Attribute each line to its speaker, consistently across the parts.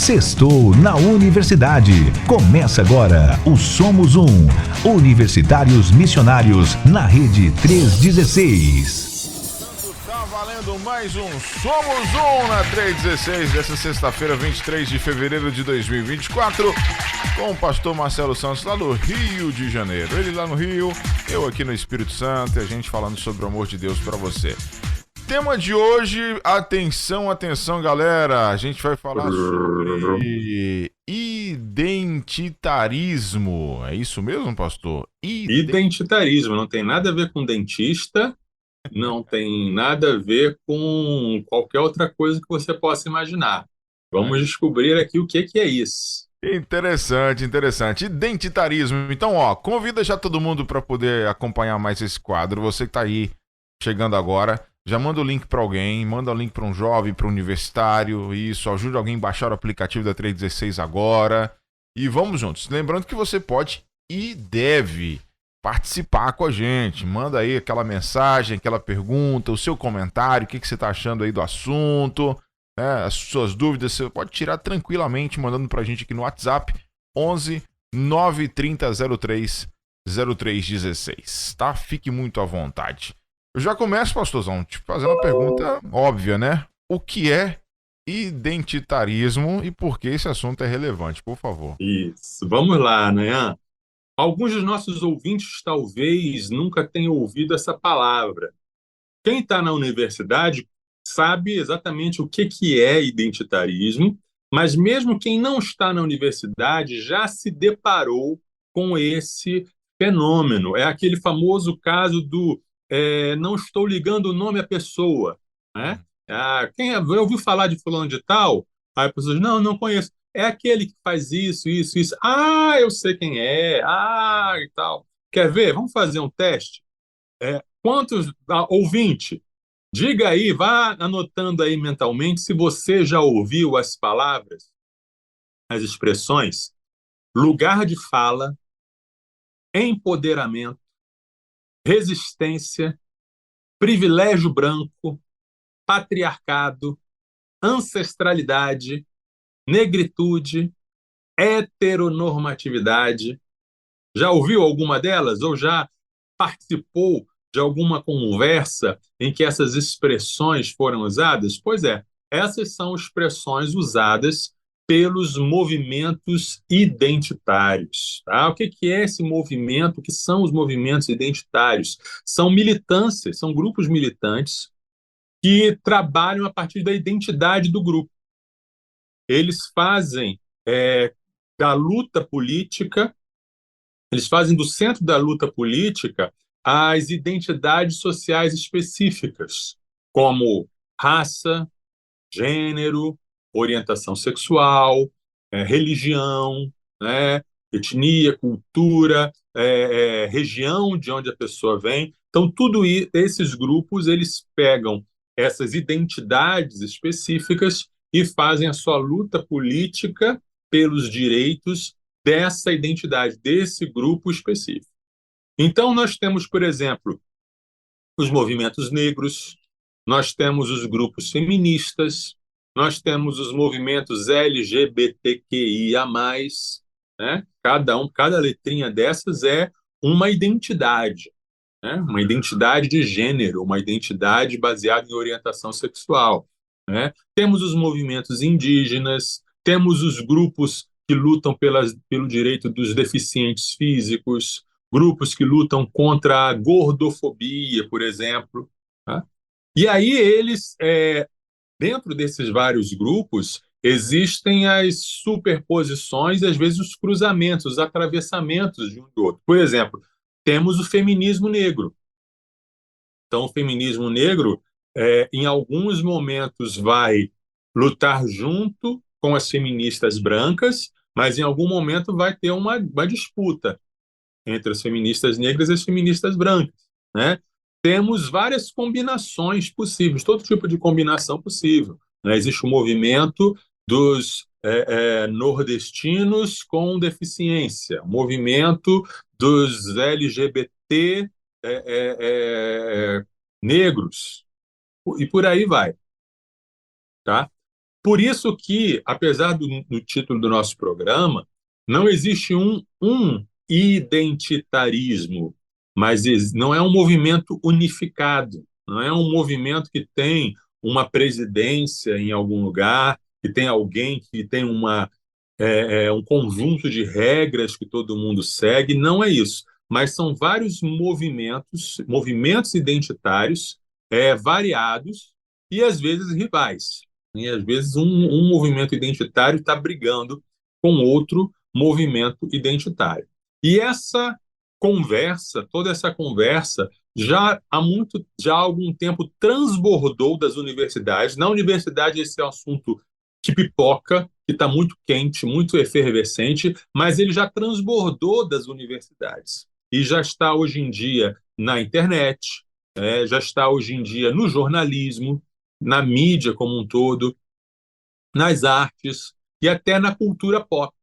Speaker 1: Sextou na Universidade. Começa agora o Somos Um. Universitários Missionários na Rede 316.
Speaker 2: Tá valendo mais um Somos Um na 316 dessa sexta-feira, 23 de fevereiro de 2024, com o pastor Marcelo Santos lá do Rio de Janeiro. Ele lá no Rio, eu aqui no Espírito Santo, e a gente falando sobre o amor de Deus para você. Tema de hoje, atenção, galera, a gente vai falar sobre identitarismo. É isso mesmo, pastor?
Speaker 3: Identitarismo, não tem nada a ver com dentista, não tem nada a ver com qualquer outra coisa que você possa imaginar. Vamos descobrir aqui o que é isso.
Speaker 2: Interessante. Identitarismo. Então, convida já todo mundo para poder acompanhar mais esse quadro. Você que tá aí chegando agora, já manda o link para alguém, manda o link para um jovem, para um universitário, isso, ajude alguém a baixar o aplicativo da 316 agora. E vamos juntos. Lembrando que você pode e deve participar com a gente. Manda aí aquela mensagem, aquela pergunta, o seu comentário, o que você está achando aí do assunto, né? As suas dúvidas você pode tirar tranquilamente mandando pra gente aqui no WhatsApp 11 930 03 0316, tá? Fique muito à vontade. Eu já começo, pastorzão, te fazendo uma pergunta óbvia, né? O que é identitarismo e por que esse assunto é relevante, por favor?
Speaker 3: Isso, vamos lá, né? Alguns dos nossos ouvintes talvez nunca tenham ouvido essa palavra. Quem está na universidade sabe exatamente o que é identitarismo, mas mesmo quem não está na universidade já se deparou com esse fenômeno. É aquele famoso caso do não estou ligando o nome à pessoa, né? Quem ouviu falar de fulano de tal? Aí a pessoa diz, não conheço. É aquele que faz isso. Eu sei quem é. E tal. Quer ver? Vamos fazer um teste? Quantos ouvinte? Diga aí, vá anotando aí mentalmente se você já ouviu as palavras, as expressões, lugar de fala, empoderamento, resistência, privilégio branco, patriarcado, ancestralidade, negritude, heteronormatividade. Já ouviu alguma delas ou já participou de alguma conversa em que essas expressões foram usadas? Pois é, essas são expressões usadas pelos movimentos identitários. Tá? O que é esse movimento? O que são os movimentos identitários? São militâncias, são grupos militantes que trabalham a partir da identidade do grupo. Eles fazem da luta política, eles fazem do centro da luta política as identidades sociais específicas, como raça, gênero, orientação sexual, religião, né, etnia, cultura, região de onde a pessoa vem. Então, esses grupos eles pegam essas identidades específicas e fazem a sua luta política pelos direitos dessa identidade, desse grupo específico. Então, nós temos, por exemplo, os movimentos negros, nós temos os grupos feministas, nós temos os movimentos LGBTQIA+, né? Cada letrinha dessas é uma identidade, né? Uma identidade de gênero, uma identidade baseada em orientação sexual, né? Temos os movimentos indígenas, temos os grupos que lutam pelo direito dos deficientes físicos, grupos que lutam contra a gordofobia, por exemplo. Tá? E aí dentro desses vários grupos, existem as superposições e, às vezes, os cruzamentos, os atravessamentos de um do outro. Por exemplo, temos o feminismo negro. Então, o feminismo negro, em alguns momentos, vai lutar junto com as feministas brancas, mas em algum momento vai ter uma disputa entre as feministas negras e as feministas brancas, né? Temos várias combinações possíveis, todo tipo de combinação possível, né? Existe o movimento dos nordestinos com deficiência, o movimento dos LGBT negros, e por aí vai, tá? Por isso que, apesar do título do nosso programa, não existe um identitarismo, mas não é um movimento unificado, não é um movimento que tem uma presidência em algum lugar, que tem alguém que tem um conjunto de regras que todo mundo segue, não é isso. Mas são vários movimentos identitários variados e às vezes rivais. E às vezes um movimento identitário está brigando com outro movimento identitário. E toda essa conversa, já há algum tempo transbordou das universidades. Na universidade esse é um assunto que pipoca, que está muito quente, muito efervescente, mas ele já transbordou das universidades e já está hoje em dia na internet, já está hoje em dia no jornalismo, na mídia como um todo, nas artes e até na cultura pop,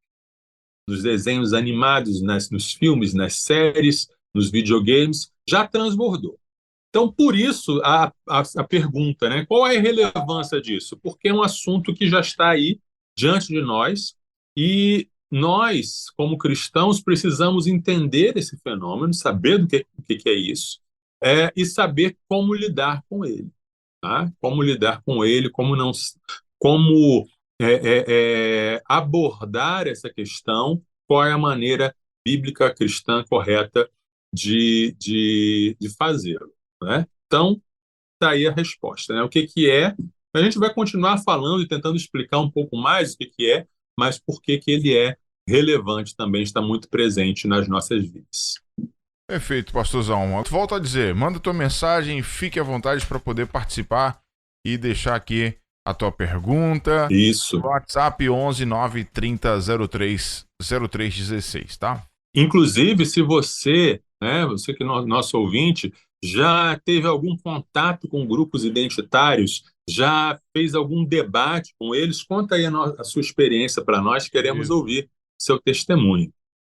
Speaker 3: nos desenhos animados, nos filmes, nas séries, nos videogames, já transbordou. Então, por isso, a pergunta, né? Qual é a relevância disso? Porque é um assunto que já está aí diante de nós e nós, como cristãos, precisamos entender esse fenômeno, saber do que é isso, e saber como lidar com ele. Tá? Como lidar com ele, como abordar essa questão, qual é a maneira bíblica cristã correta de fazê-lo. Né? Então, está aí a resposta. Né? O que é? A gente vai continuar falando e tentando explicar um pouco mais o que é, mas por que ele é relevante também, está muito presente nas nossas vidas.
Speaker 2: Perfeito, pastorzão. Volto a dizer, manda tua mensagem, fique à vontade para poder participar e deixar aqui a tua pergunta.
Speaker 3: Isso.
Speaker 2: WhatsApp 11 930 03 0316, tá?
Speaker 3: Inclusive, se você, você que é nosso ouvinte, já teve algum contato com grupos identitários, já fez algum debate com eles, conta aí a sua experiência para nós, queremos ouvir seu testemunho.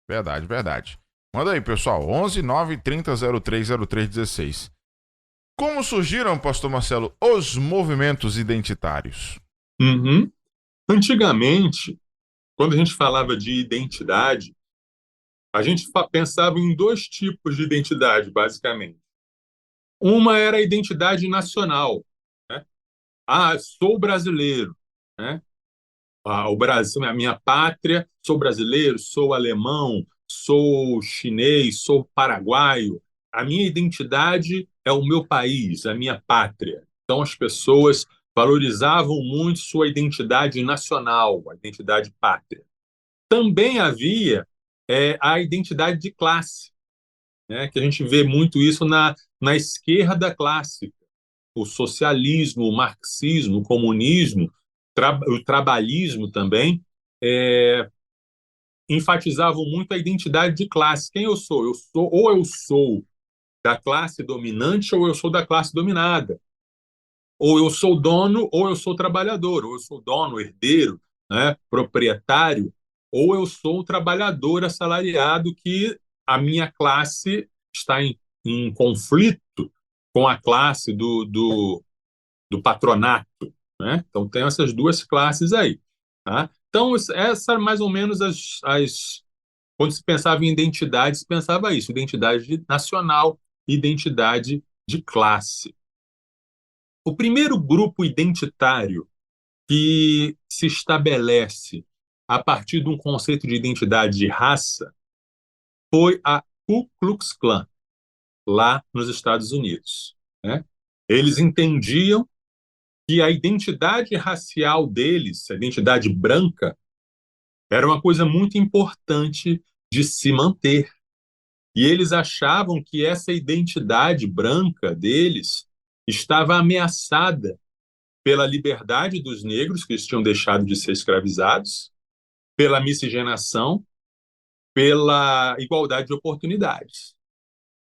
Speaker 2: Verdade, verdade. Manda aí, pessoal, 11 930 03 0316. Como surgiram, pastor Marcelo, os movimentos identitários?
Speaker 3: Uhum. Antigamente, quando a gente falava de identidade, a gente pensava em dois tipos de identidade, basicamente. Uma era a identidade nacional, né? Sou brasileiro, né? O Brasil é a minha pátria, sou brasileiro, sou alemão, sou chinês, sou paraguaio. A minha identidade é o meu país, a minha pátria. Então as pessoas valorizavam muito sua identidade nacional, a identidade pátria. Também havia a identidade de classe, né? Que a gente vê muito isso na esquerda clássica, o socialismo, o marxismo, o comunismo, o trabalhismo também, enfatizavam muito a identidade de classe. Quem eu sou? Ou eu sou da classe dominante ou eu sou da classe dominada. Ou eu sou dono ou eu sou trabalhador. Ou eu sou dono, herdeiro, né, proprietário, ou eu sou um trabalhador assalariado que a minha classe está em conflito com a classe do patronato. Né? Então, tem essas duas classes aí. Tá? Então, essa mais ou menos quando se pensava em identidade, se pensava isso, identidade nacional, identidade de classe. O primeiro grupo identitário que se estabelece a partir de um conceito de identidade de raça foi a Ku Klux Klan, lá nos Estados Unidos. Né? Eles entendiam que a identidade racial deles, a identidade branca, era uma coisa muito importante de se manter. E eles achavam que essa identidade branca deles estava ameaçada pela liberdade dos negros, que eles tinham deixado de ser escravizados, pela miscigenação, pela igualdade de oportunidades.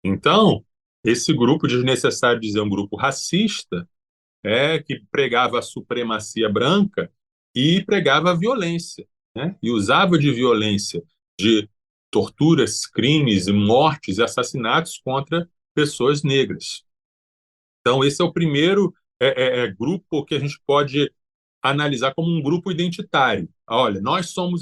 Speaker 3: Então, esse grupo, desnecessário dizer um grupo racista, que pregava a supremacia branca e pregava a violência, né? E usava de violência, de torturas, crimes, mortes e assassinatos contra pessoas negras. Então, esse é o primeiro grupo que a gente pode analisar como um grupo identitário. Olha, nós somos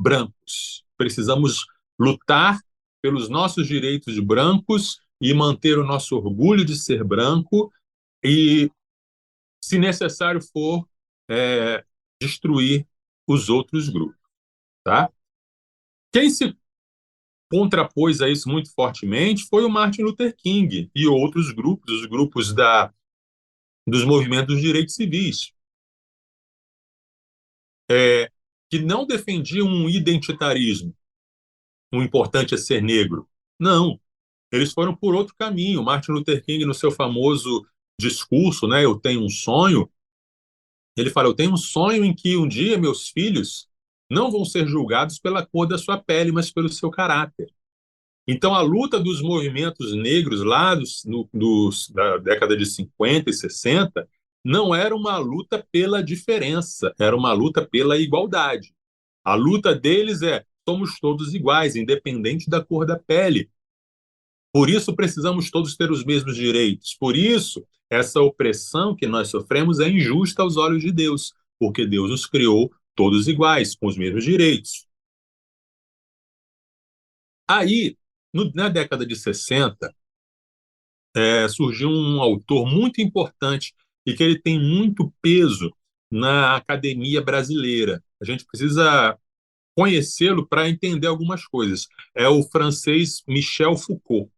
Speaker 3: brancos. Precisamos lutar pelos nossos direitos brancos e manter o nosso orgulho de ser branco e, se necessário for, destruir os outros grupos, tá? Quem se contrapôs a isso muito fortemente foi o Martin Luther King e outros grupos, os grupos dos movimentos dos direitos civis, que não defendiam um identitarismo, o importante é ser negro. Não, eles foram por outro caminho. Martin Luther King, no seu famoso discurso, né, Eu Tenho um Sonho, ele fala: eu tenho um sonho em que um dia meus filhos não vão ser julgados pela cor da sua pele, mas pelo seu caráter. Então, a luta dos movimentos negros lá da década de 50 e 60 não era uma luta pela diferença, era uma luta pela igualdade. A luta deles é: somos todos iguais, independente da cor da pele. Por isso, precisamos todos ter os mesmos direitos. Por isso, essa opressão que nós sofremos é injusta aos olhos de Deus, porque Deus nos criou todos iguais, com os mesmos direitos. Aí, na década de 60, surgiu um autor muito importante e que ele tem muito peso na academia brasileira. A gente precisa conhecê-lo para entender algumas coisas. É o francês Michel Foucault.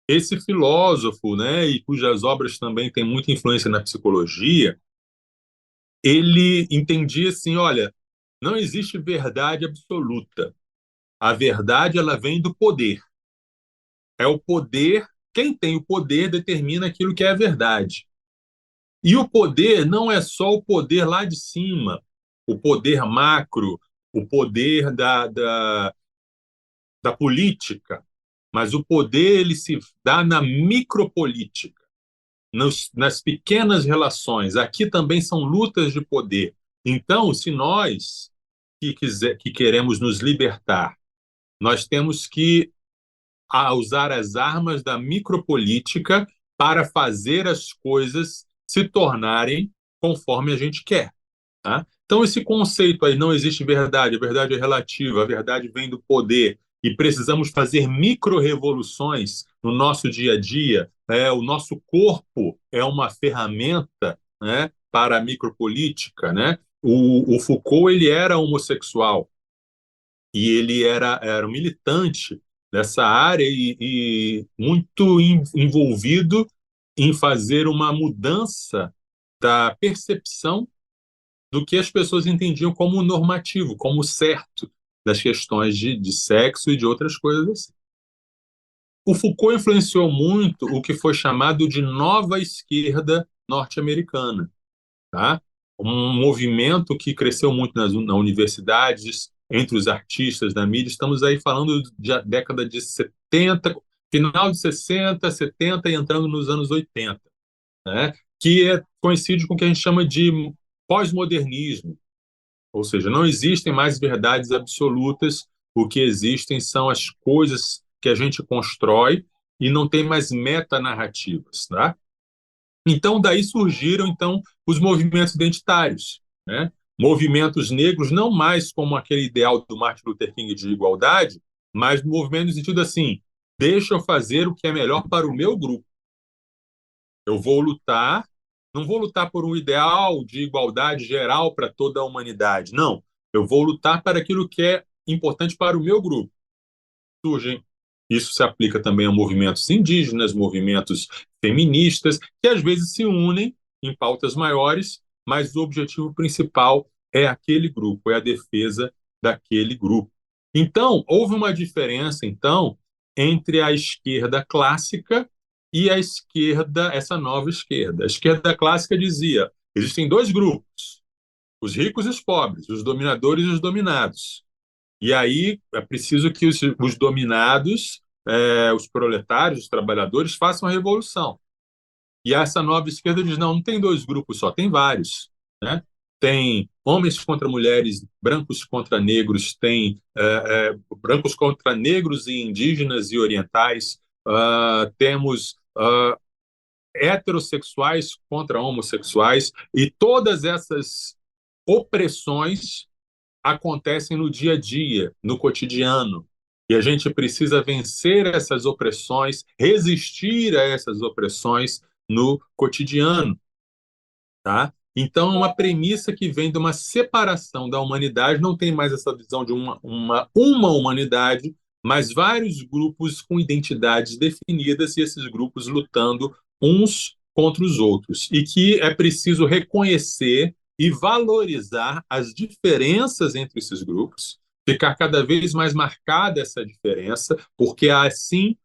Speaker 3: Esse filósofo, né, e cujas obras também têm muita influência na psicologia, ele entendia assim: olha, não existe verdade absoluta. A verdade, ela vem do poder. É o poder, quem tem o poder determina aquilo que é a verdade. E o poder não é só o poder lá de cima, o poder macro, o poder da política, mas o poder, ele se dá na micropolítica, nas pequenas relações. Aqui também são lutas de poder. Então, se nós que queremos nos libertar, nós temos que usar as armas da micropolítica para fazer as coisas se tornarem conforme a gente quer, tá? Então, esse conceito aí: não existe verdade, a verdade é relativa, a verdade vem do poder, e precisamos fazer micro-revoluções no nosso dia a dia. O nosso corpo é uma ferramenta, né, para a micropolítica, né? O Foucault, ele era homossexual e ele era um militante dessa área e muito envolvido em fazer uma mudança da percepção do que as pessoas entendiam como normativo, como certo, das questões de sexo e de outras coisas assim. O Foucault influenciou muito o que foi chamado de nova esquerda norte-americana, tá? Um movimento que cresceu muito nas universidades, entre os artistas da mídia. Estamos aí falando da década de 70, final de 60, 70 e entrando nos anos 80, né? Que coincide com o que a gente chama de pós-modernismo, ou seja, não existem mais verdades absolutas, o que existem são as coisas que a gente constrói e não tem mais metanarrativas, tá? Então, daí surgiram então os movimentos identitários, né? Movimentos negros, não mais como aquele ideal do Martin Luther King de igualdade, mas movimentos no sentido assim: deixa eu fazer o que é melhor para o meu grupo. Eu vou lutar, não vou lutar por um ideal de igualdade geral para toda a humanidade, não. Eu vou lutar para aquilo que é importante para o meu grupo. Surgem, isso se aplica também a movimentos indígenas, movimentos feministas, que às vezes se unem em pautas maiores, mas o objetivo principal é aquele grupo, é a defesa daquele grupo. Então, houve uma diferença, então, entre a esquerda clássica e a esquerda, essa nova esquerda. A esquerda clássica dizia: existem dois grupos, os ricos e os pobres, os dominadores e os dominados. E aí é preciso que os dominados, os proletários, os trabalhadores, façam a revolução. E essa nova esquerda diz: não, não tem dois grupos só, tem vários, né? Tem homens contra mulheres, brancos contra negros, tem brancos contra negros e indígenas e orientais, temos heterossexuais contra homossexuais, e todas essas opressões acontecem no dia a dia, no cotidiano. E a gente precisa vencer essas opressões, resistir a essas opressões no cotidiano, tá? Então, é uma premissa que vem de uma separação da humanidade, não tem mais essa visão de uma humanidade, mas vários grupos com identidades definidas e esses grupos lutando uns contra os outros. E que é preciso reconhecer e valorizar as diferenças entre esses grupos, ficar cada vez mais marcada essa diferença, porque assim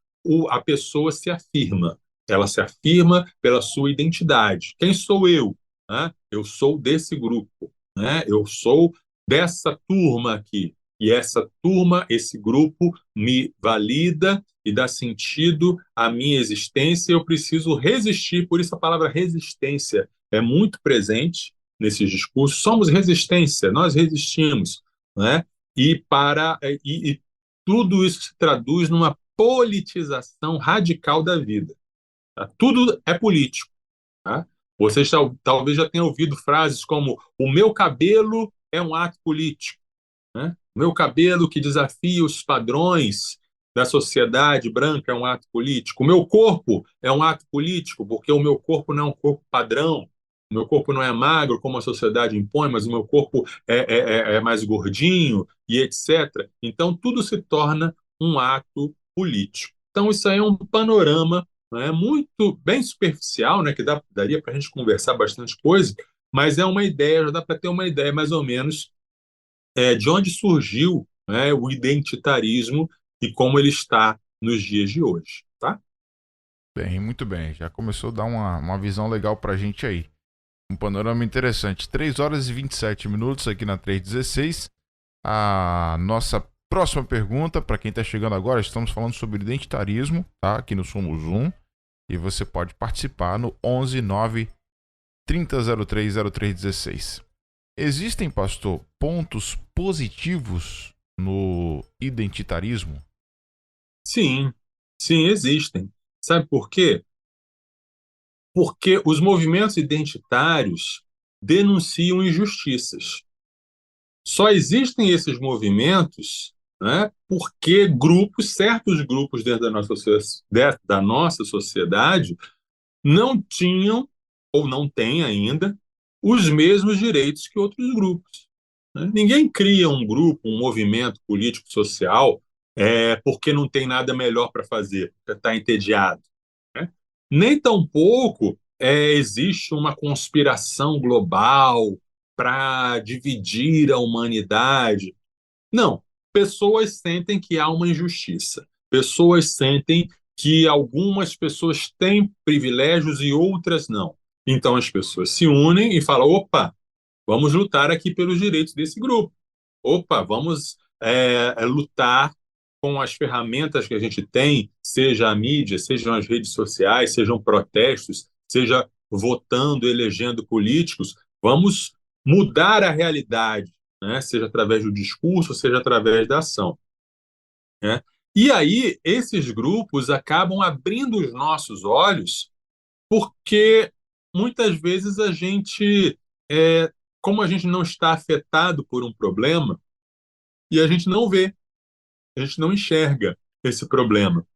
Speaker 3: a pessoa se afirma. Ela se afirma pela sua identidade. Quem sou eu? Né? Eu sou desse grupo, né? Eu sou dessa turma aqui. E essa turma, esse grupo, me valida e dá sentido à minha existência. Eu preciso resistir, por isso a palavra resistência é muito presente nesses discursos. Somos resistência, nós resistimos, né? E tudo isso se traduz numa politização radical da vida. Tá? Tudo é político. Tá? Vocês talvez já tenham ouvido frases como: o meu cabelo é um ato político, né? O meu cabelo que desafia os padrões da sociedade branca é um ato político. O meu corpo é um ato político, porque o meu corpo não é um corpo padrão. O meu corpo não é magro, como a sociedade impõe, mas o meu corpo é mais gordinho, e etc. Então, tudo se torna um ato político. Então, isso aí é um panorama, né, muito bem superficial, né, que daria para a gente conversar bastante coisa, mas é uma ideia, já dá para ter uma ideia mais ou menos de onde surgiu, né, o identitarismo e como ele está nos dias de hoje, tá?
Speaker 2: Bem, muito bem. Já começou a dar uma visão legal pra gente aí. Um panorama interessante. 3 horas e 27 minutos aqui na 316. A nossa próxima pergunta, para quem está chegando agora, estamos falando sobre identitarismo, tá? Aqui no Somos Um. E você pode participar no 11 9 3003 0316. Existem, pastor, pontos positivos no identitarismo?
Speaker 3: Sim, sim, existem. Sabe por quê? Porque os movimentos identitários denunciam injustiças. Só existem esses movimentos, né, porque certos grupos dentro da nossa sociedade não tinham, ou não têm ainda, os mesmos direitos que outros grupos. Né? Ninguém cria um grupo, um movimento político-social porque não tem nada melhor para fazer, porque está entediado. Né? Nem tampouco existe uma conspiração global para dividir a humanidade. Não. Pessoas sentem que há uma injustiça. Pessoas sentem que algumas pessoas têm privilégios e outras não. Então as pessoas se unem e falam: opa, vamos lutar aqui pelos direitos desse grupo. Opa, vamos lutar com as ferramentas que a gente tem, seja a mídia, sejam as redes sociais, sejam protestos, seja votando, elegendo políticos. Vamos mudar a realidade, né? Seja através do discurso, seja através da ação. Né? E aí, esses grupos acabam abrindo os nossos olhos, porque muitas vezes como a gente não está afetado por um problema, e a gente não vê, a gente não enxerga esse problema.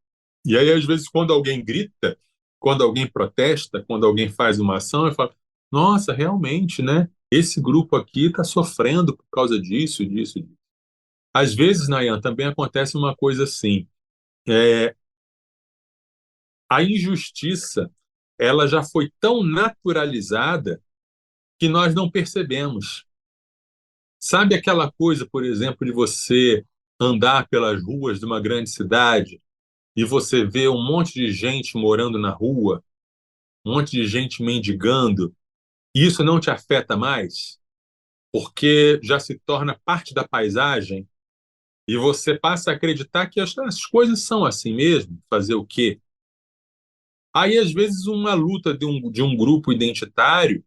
Speaker 3: E aí, às vezes, quando alguém grita, quando alguém protesta, quando alguém faz uma ação, eu falo: nossa, realmente, né? Esse grupo aqui está sofrendo por causa disso, disso, disso. Às vezes, Nayan, também acontece uma coisa assim. A injustiça, ela já foi tão naturalizada que nós não percebemos. Sabe aquela coisa, por exemplo, de você andar pelas ruas de uma grande cidade e você vê um monte de gente morando na rua, um monte de gente mendigando, e isso não te afeta mais, porque já se torna parte da paisagem e você passa a acreditar que as coisas são assim mesmo, fazer o quê? Aí, às vezes, uma luta de um grupo identitário,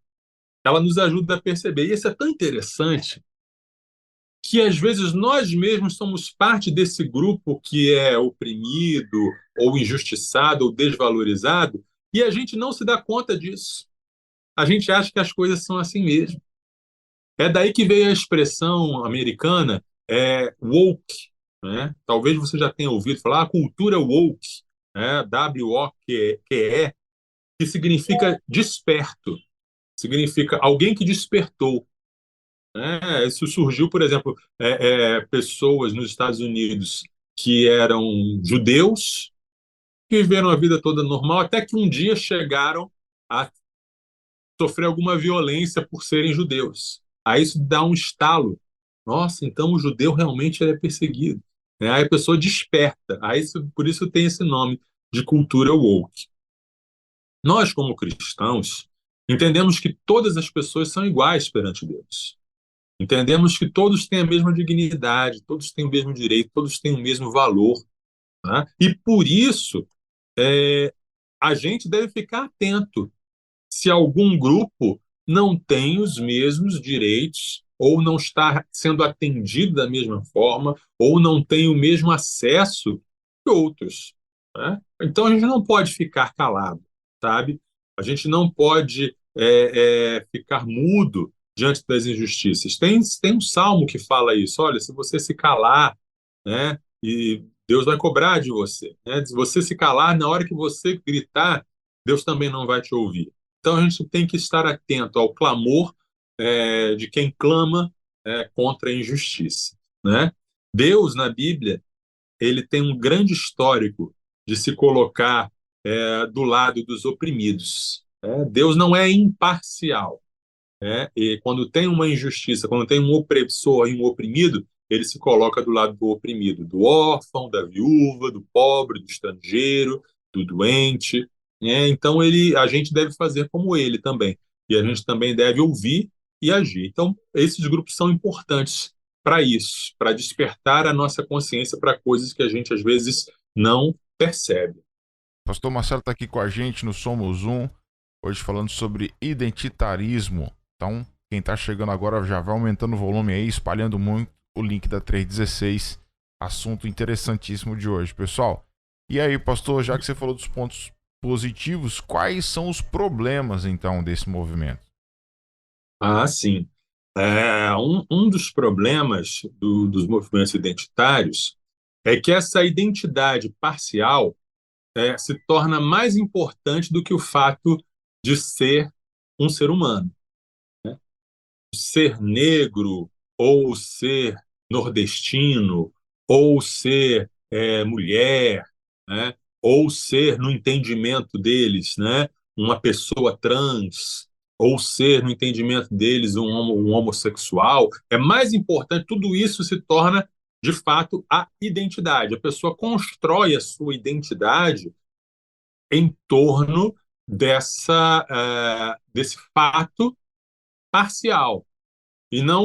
Speaker 3: ela nos ajuda a perceber. E isso é tão interessante que, às vezes, nós mesmos somos parte desse grupo que é oprimido, ou injustiçado, ou desvalorizado, E a gente não se dá conta disso. A gente acha que as coisas são assim mesmo. É daí que veio a expressão americana woke, né? Talvez você já tenha ouvido falar a cultura woke, né? W-O-K-E, que significa desperto, significa alguém que despertou, né? Isso surgiu, por exemplo, pessoas nos Estados Unidos que eram judeus, que viveram a vida toda normal, até que um dia chegaram a sofrer alguma violência por serem judeus. Aí isso dá um estalo. Nossa, então o judeu realmente ele é perseguido. Né? Aí a pessoa desperta. Por isso tem esse nome de cultura woke. Nós, como cristãos, entendemos que todas as pessoas são iguais perante Deus. Entendemos que todos têm a mesma dignidade, todos têm o mesmo direito, todos têm o mesmo valor. Né? E por isso, a gente deve ficar atento se algum grupo não tem os mesmos direitos, ou não está sendo atendido da mesma forma, ou não tem o mesmo acesso que outros. Né? Então a gente não pode ficar calado, sabe? A gente não pode ficar mudo diante das injustiças. Tem um salmo que fala isso. Olha, se você se calar, né, e Deus vai cobrar de você. Né? Se você se calar, na hora que você gritar, Deus também não vai te ouvir. Então a gente tem que estar atento ao clamor de quem clama contra a injustiça, né? Deus na Bíblia ele tem um grande histórico de se colocar do lado dos oprimidos. Né? Deus não é imparcial. E quando tem uma injustiça, quando tem um opressor e um oprimido, ele se coloca do lado do oprimido, do órfão, da viúva, do pobre, do estrangeiro, do doente. Então a gente deve fazer como ele também. E a gente também deve ouvir e agir. Então, esses grupos são importantes para isso, para despertar a nossa consciência para coisas que a gente às vezes não percebe.
Speaker 2: Pastor Marcelo está aqui com a gente no Somos Um, hoje falando sobre identitarismo. Então, quem está chegando agora já vai aumentando o volume aí, espalhando muito o link da 316. Assunto interessantíssimo de hoje, pessoal. E aí, pastor, já que você falou dos pontos positivos, quais são os problemas, então, desse movimento?
Speaker 3: Sim. Um dos problemas dos movimentos identitários é que essa identidade parcial se torna mais importante do que o fato de ser um ser humano. Ser negro, ou ser nordestino, ou ser mulher, né? Ou ser, no entendimento deles, né, uma pessoa trans, ou ser, no entendimento deles, um homossexual. É mais importante, tudo isso se torna, de fato, a identidade. A pessoa constrói a sua identidade em torno desse fato parcial, e não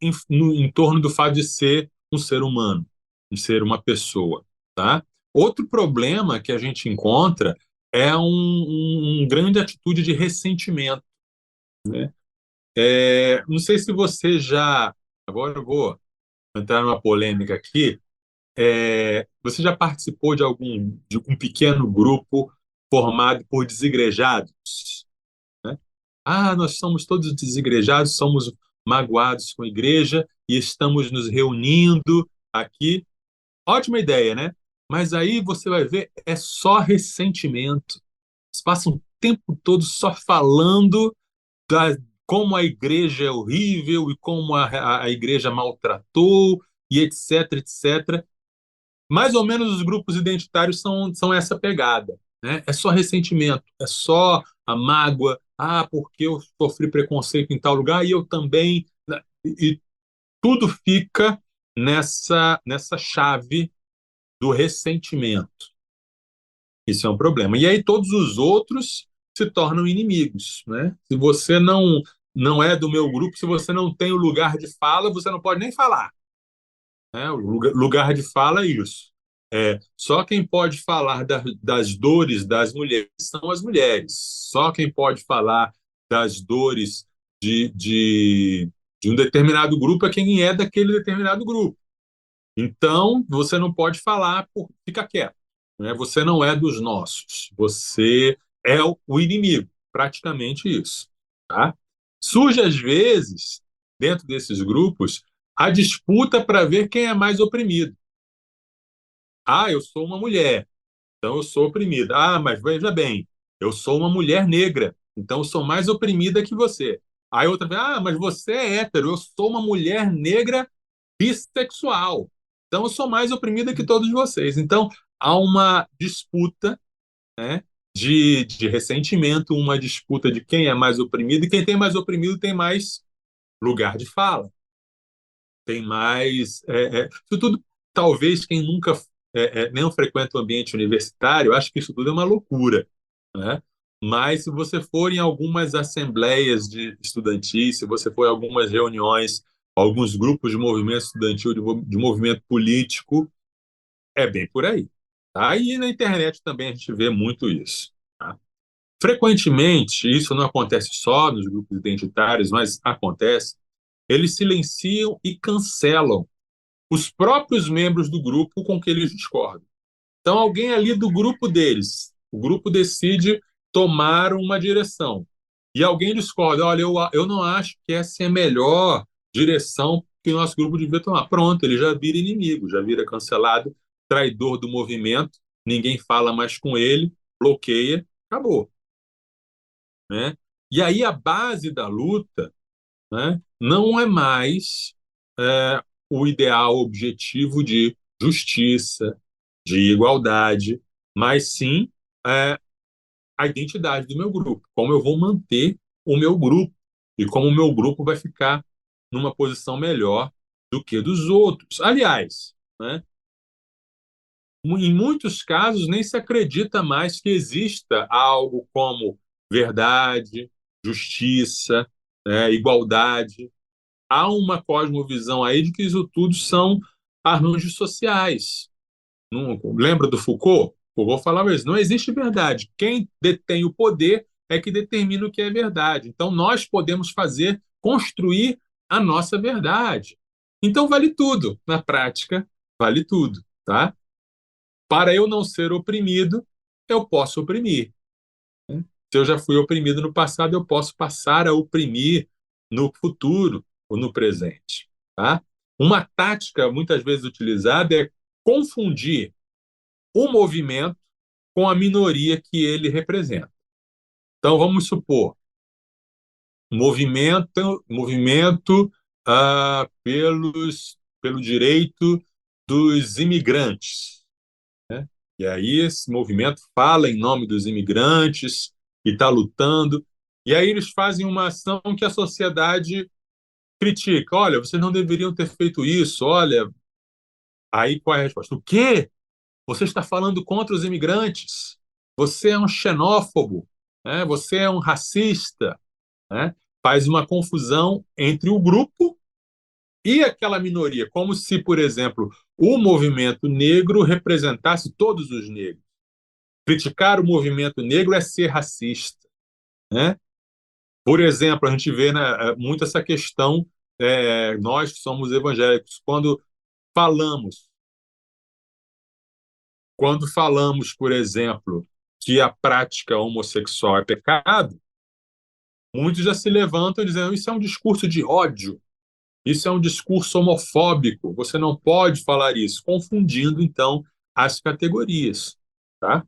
Speaker 3: em torno do fato de ser um ser humano, de ser uma pessoa, tá? Outro problema que a gente encontra é uma grande atitude de ressentimento, né? Não sei se você já, agora eu vou entrar numa polêmica aqui, você já participou de um pequeno grupo formado por desigrejados? Né? Nós somos todos desigrejados, somos magoados com a igreja e estamos nos reunindo aqui. Ótima ideia, né? Mas aí você vai ver, é só ressentimento. Eles passam o tempo todo só falando como a igreja é horrível e como a igreja maltratou e etc, etc. Mais ou menos os grupos identitários são essa pegada, né? É só ressentimento, é só a mágoa, porque eu sofri preconceito em tal lugar e eu também, né? E tudo fica nessa chave do ressentimento. Isso é um problema. E aí todos os outros se tornam inimigos, né? Se você não é do meu grupo, se você não tem o lugar de fala, você não pode nem falar. Né? O lugar de fala é isso. Só quem pode falar das dores das mulheres são as mulheres. Só quem pode falar das dores de um determinado grupo é quem é daquele determinado grupo. Então, você não pode falar, fica quieto. Né? Você não é dos nossos. Você é o inimigo, praticamente isso. Tá? Surge, às vezes, dentro desses grupos, a disputa para ver quem é mais oprimido. Ah, eu sou uma mulher, então eu sou oprimida. Ah, mas veja bem, eu sou uma mulher negra, então eu sou mais oprimida que você. Aí outra vez, ah, mas você é hétero, eu sou uma mulher negra bissexual, então eu sou mais oprimida que todos vocês. Então há uma disputa, né, de ressentimento, uma disputa de quem é mais oprimido, e quem tem mais oprimido tem mais lugar de fala, tem mais. Isso tudo, talvez quem nunca nem frequenta o ambiente universitário, acho que isso tudo é uma loucura, né? Mas se você for em algumas assembleias de estudantis, se você for em algumas reuniões, alguns grupos de movimento estudantil, de movimento político, é bem por aí. Tá? E na internet também a gente vê muito isso. Tá? Frequentemente, isso não acontece só nos grupos identitários, mas acontece, eles silenciam e cancelam os próprios membros do grupo com que eles discordam. Então, alguém ali do grupo deles, o grupo decide tomar uma direção. E alguém discorda, olha, eu não acho que essa é a melhor direção que o nosso grupo devia tomar. Pronto, ele já vira inimigo, já vira cancelado, traidor do movimento, ninguém fala mais com ele, bloqueia, acabou. Né? E aí a base da luta, né, não é mais o ideal objetivo de justiça, de igualdade, mas sim é, a identidade do meu grupo, como eu vou manter o meu grupo e como o meu grupo vai ficar numa posição melhor do que dos outros. Aliás, né, em muitos casos nem se acredita mais que exista algo como verdade, justiça, igualdade. Há uma cosmovisão aí de que isso tudo são arranjos sociais. Não, lembra do Foucault? Foucault falava isso, não existe verdade. Quem detém o poder é que determina o que é verdade. Então, nós podemos fazer, construir a nossa verdade. Então, vale tudo. Na prática, vale tudo. Tá? Para eu não ser oprimido, eu posso oprimir. Né? Se eu já fui oprimido no passado, eu posso passar a oprimir no futuro ou no presente. Tá? Uma tática muitas vezes utilizada é confundir o movimento com a minoria que ele representa. Então, vamos supor, movimento pelo direito dos imigrantes. Né? E aí esse movimento fala em nome dos imigrantes e está lutando. E aí eles fazem uma ação que a sociedade critica. Olha, vocês não deveriam ter feito isso. Olha, aí qual é a resposta? O quê? Você está falando contra os imigrantes? Você é um xenófobo? Né? Você é um racista? Né? Faz uma confusão entre o grupo e aquela minoria, como se, por exemplo, o movimento negro representasse todos os negros. Criticar o movimento negro é ser racista. Né? Por exemplo, a gente vê, né, muito essa questão, nós que somos evangélicos, falamos quando falamos, por exemplo, que a prática homossexual é pecado, muitos já se levantam dizendo isso é um discurso de ódio, isso é um discurso homofóbico, você não pode falar isso, confundindo, então, as categorias. Tá?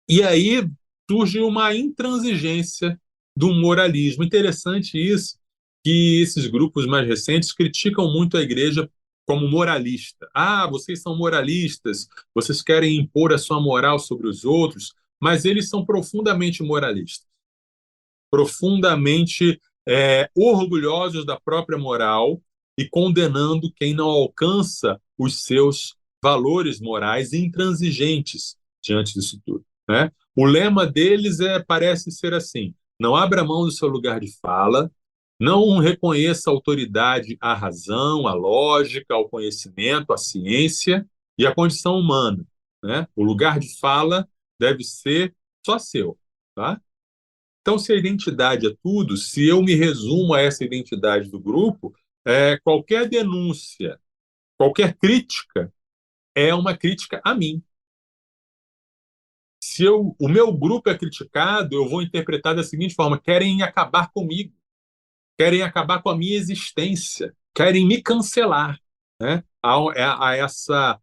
Speaker 3: E aí surge uma intransigência do moralismo. Interessante isso, que esses grupos mais recentes criticam muito a igreja como moralista. Ah, vocês são moralistas, vocês querem impor a sua moral sobre os outros, mas eles são profundamente moralistas, profundamente orgulhosos da própria moral e condenando quem não alcança os seus valores morais e intransigentes diante disso tudo. Né? O lema deles parece ser assim: não abra mão do seu lugar de fala, não reconheça a autoridade à razão, à lógica, ao conhecimento, à ciência e à condição humana. Né? O lugar de fala deve ser só seu. Tá? Então, se a identidade é tudo, se eu me resumo a essa identidade do grupo, qualquer denúncia, qualquer crítica é uma crítica a mim. o meu grupo é criticado, eu vou interpretar da seguinte forma: querem acabar comigo, querem acabar com a minha existência, querem me cancelar, né? Há essa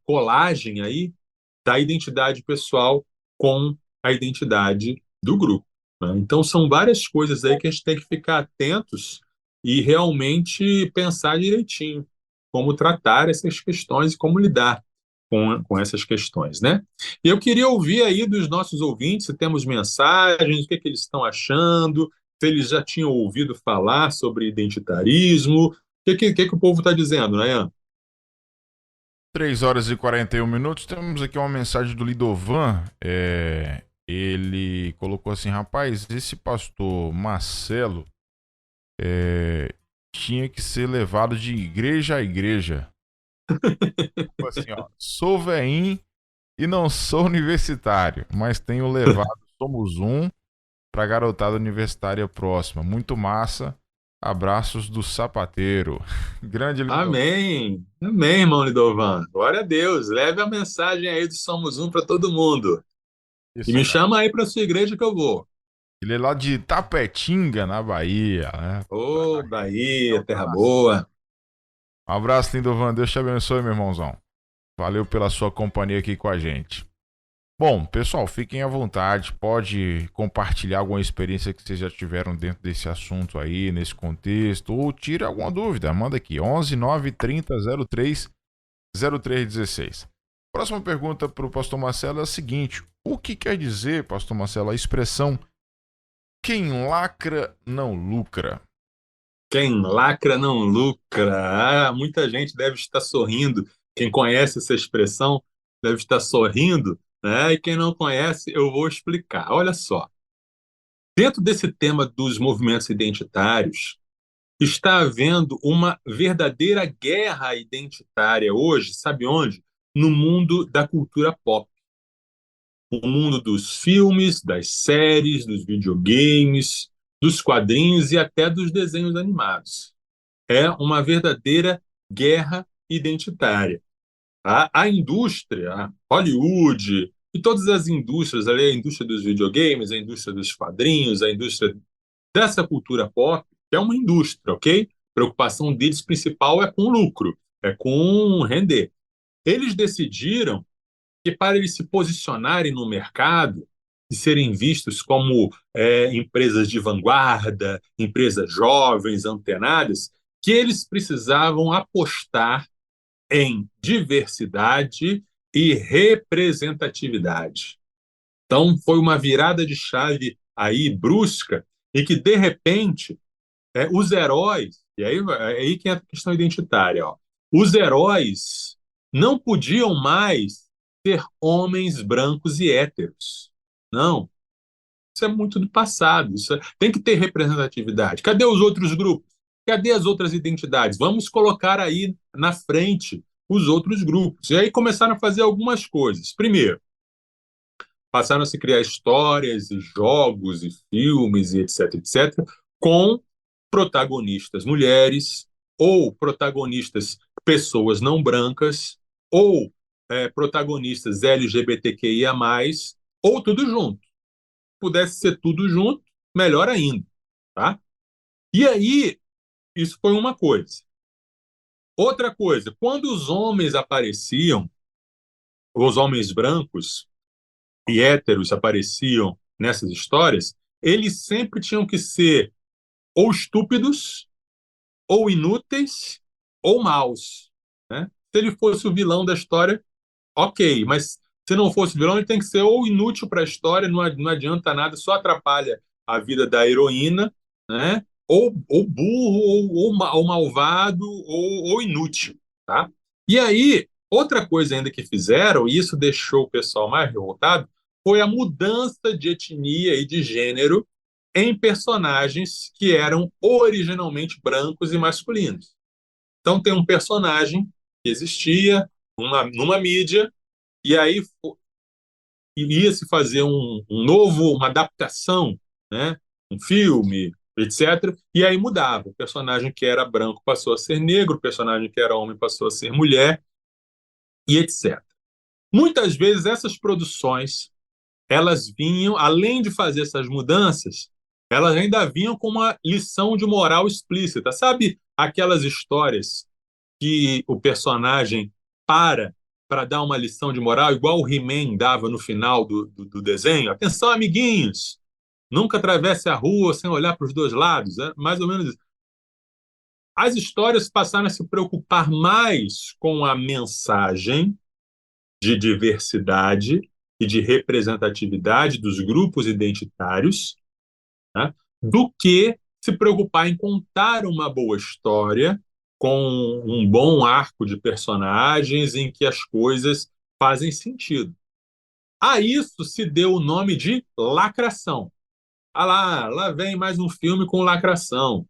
Speaker 3: colagem aí da identidade pessoal com a identidade do grupo, né? Então, são várias coisas aí que a gente tem que ficar atentos e realmente pensar direitinho como tratar essas questões e como lidar com essas questões, né? E eu queria ouvir aí dos nossos ouvintes se temos mensagens, o que que eles estão achando, se eles já tinham ouvido falar sobre identitarismo, o que o povo está dizendo, né?
Speaker 2: 3 horas e 41 minutos. Temos aqui uma mensagem do Lidovan. Ele colocou assim: rapaz, esse pastor Marcelo tinha que ser levado de igreja a igreja. Tipo assim, ó, sou veinho e não sou universitário, mas tenho levado Somos Um pra garotada universitária próxima. Muito massa. Abraços do sapateiro. Grande Lidovan.
Speaker 3: Amém. Amém, irmão Lidovan. Glória a Deus. Leve a mensagem aí do Somos Um para todo mundo. E
Speaker 2: Isso
Speaker 3: me
Speaker 2: mesmo.
Speaker 3: chama aí para sua igreja que eu vou.
Speaker 2: Ele é lá de Tapetinga, na Bahia, né?
Speaker 3: Ô, Bahia,
Speaker 2: Região da
Speaker 3: terra
Speaker 2: nação.
Speaker 3: boa.
Speaker 2: Um abraço, Lindovan. Deus te abençoe, meu irmãozão. Valeu pela sua companhia aqui com a gente. Bom, pessoal, fiquem à vontade. Pode compartilhar alguma experiência que vocês já tiveram dentro desse assunto aí, nesse contexto, ou tire alguma dúvida. Manda aqui, 11 930 03 0316. Próxima pergunta para o pastor Marcelo é a seguinte: o que quer dizer, pastor Marcelo, a expressão quem lacra não lucra?
Speaker 3: Quem lacra não lucra. Ah, muita gente deve estar sorrindo. Quem conhece essa expressão deve estar sorrindo, né? E quem não conhece, eu vou explicar. Olha só. Dentro desse tema dos movimentos identitários, está havendo uma verdadeira guerra identitária hoje, sabe onde? No mundo da cultura pop. O mundo dos filmes, das séries, dos videogames, dos quadrinhos e até dos desenhos animados. É uma verdadeira guerra identitária. A indústria, a Hollywood e todas as indústrias, ali, a indústria dos videogames, a indústria dos quadrinhos, a indústria dessa cultura pop, que é uma indústria, ok? A preocupação deles principal é com lucro, é com render. Eles decidiram que para eles se posicionarem no mercado e serem vistos como empresas de vanguarda, empresas jovens, antenadas, que eles precisavam apostar em diversidade e representatividade. Então, foi uma virada de chave aí brusca e que, de repente, os heróis, e aí, é aí que entra a questão identitária, ó. Os heróis não podiam mais ser homens brancos e héteros. Não, isso é muito do passado. Tem que ter representatividade. Cadê os outros grupos? Cadê as outras identidades? Vamos colocar aí na frente os outros grupos. E aí começaram a fazer algumas coisas. Primeiro, passaram a se criar histórias e jogos e filmes e etc, etc, com protagonistas mulheres ou protagonistas pessoas não brancas ou protagonistas LGBTQIA+, ou tudo junto. Pudesse ser tudo junto, melhor ainda, tá? E aí, isso foi uma coisa. Outra coisa, quando os homens apareciam, os homens brancos e héteros apareciam nessas histórias, eles sempre tinham que ser ou estúpidos, ou inúteis, ou maus, né? Se ele fosse o vilão da história, ok, mas se não fosse vilão, ele tem que ser ou inútil para a história, não adianta nada, só atrapalha a vida da heroína, né? Ou burro, ou malvado, ou inútil, tá? E aí, outra coisa ainda que fizeram, e isso deixou o pessoal mais revoltado, foi a mudança de etnia e de gênero em personagens que eram originalmente brancos e masculinos. Então tem um personagem que existia numa mídia, e aí ia se fazer uma adaptação, né? Um filme, etc. E aí mudava. O personagem que era branco passou a ser negro, o personagem que era homem passou a ser mulher, e etc. Muitas vezes essas produções, elas vinham, além de fazer essas mudanças, elas ainda vinham com uma lição de moral explícita. Sabe aquelas histórias que o personagem para dar uma lição de moral, igual o He-Man dava no final do desenho? Atenção, amiguinhos! Nunca atravesse a rua sem olhar para os dois lados. É mais ou menos isso. As histórias passaram a se preocupar mais com a mensagem de diversidade e de representatividade dos grupos identitários, né, do que se preocupar em contar uma boa história com um bom arco de personagens em que as coisas fazem sentido. A isso se deu o nome de lacração. Ah lá vem mais um filme com lacração.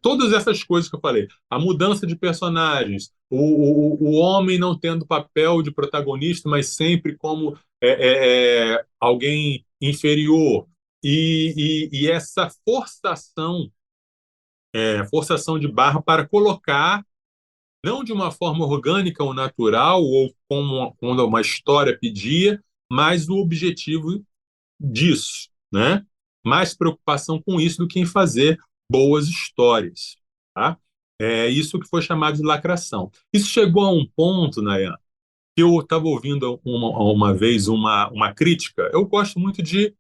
Speaker 3: Todas essas coisas que eu falei, a mudança de personagens, o homem não tendo papel de protagonista, mas sempre como alguém inferior, e essa forçação de barra para colocar, não de uma forma orgânica ou natural, ou como quando uma história pedia, mas o objetivo disso, né? Mais preocupação com isso do que em fazer boas histórias, tá? É isso que foi chamado de lacração. Isso chegou a um ponto, Nayan, que eu estava ouvindo uma vez uma crítica. Eu gosto muito de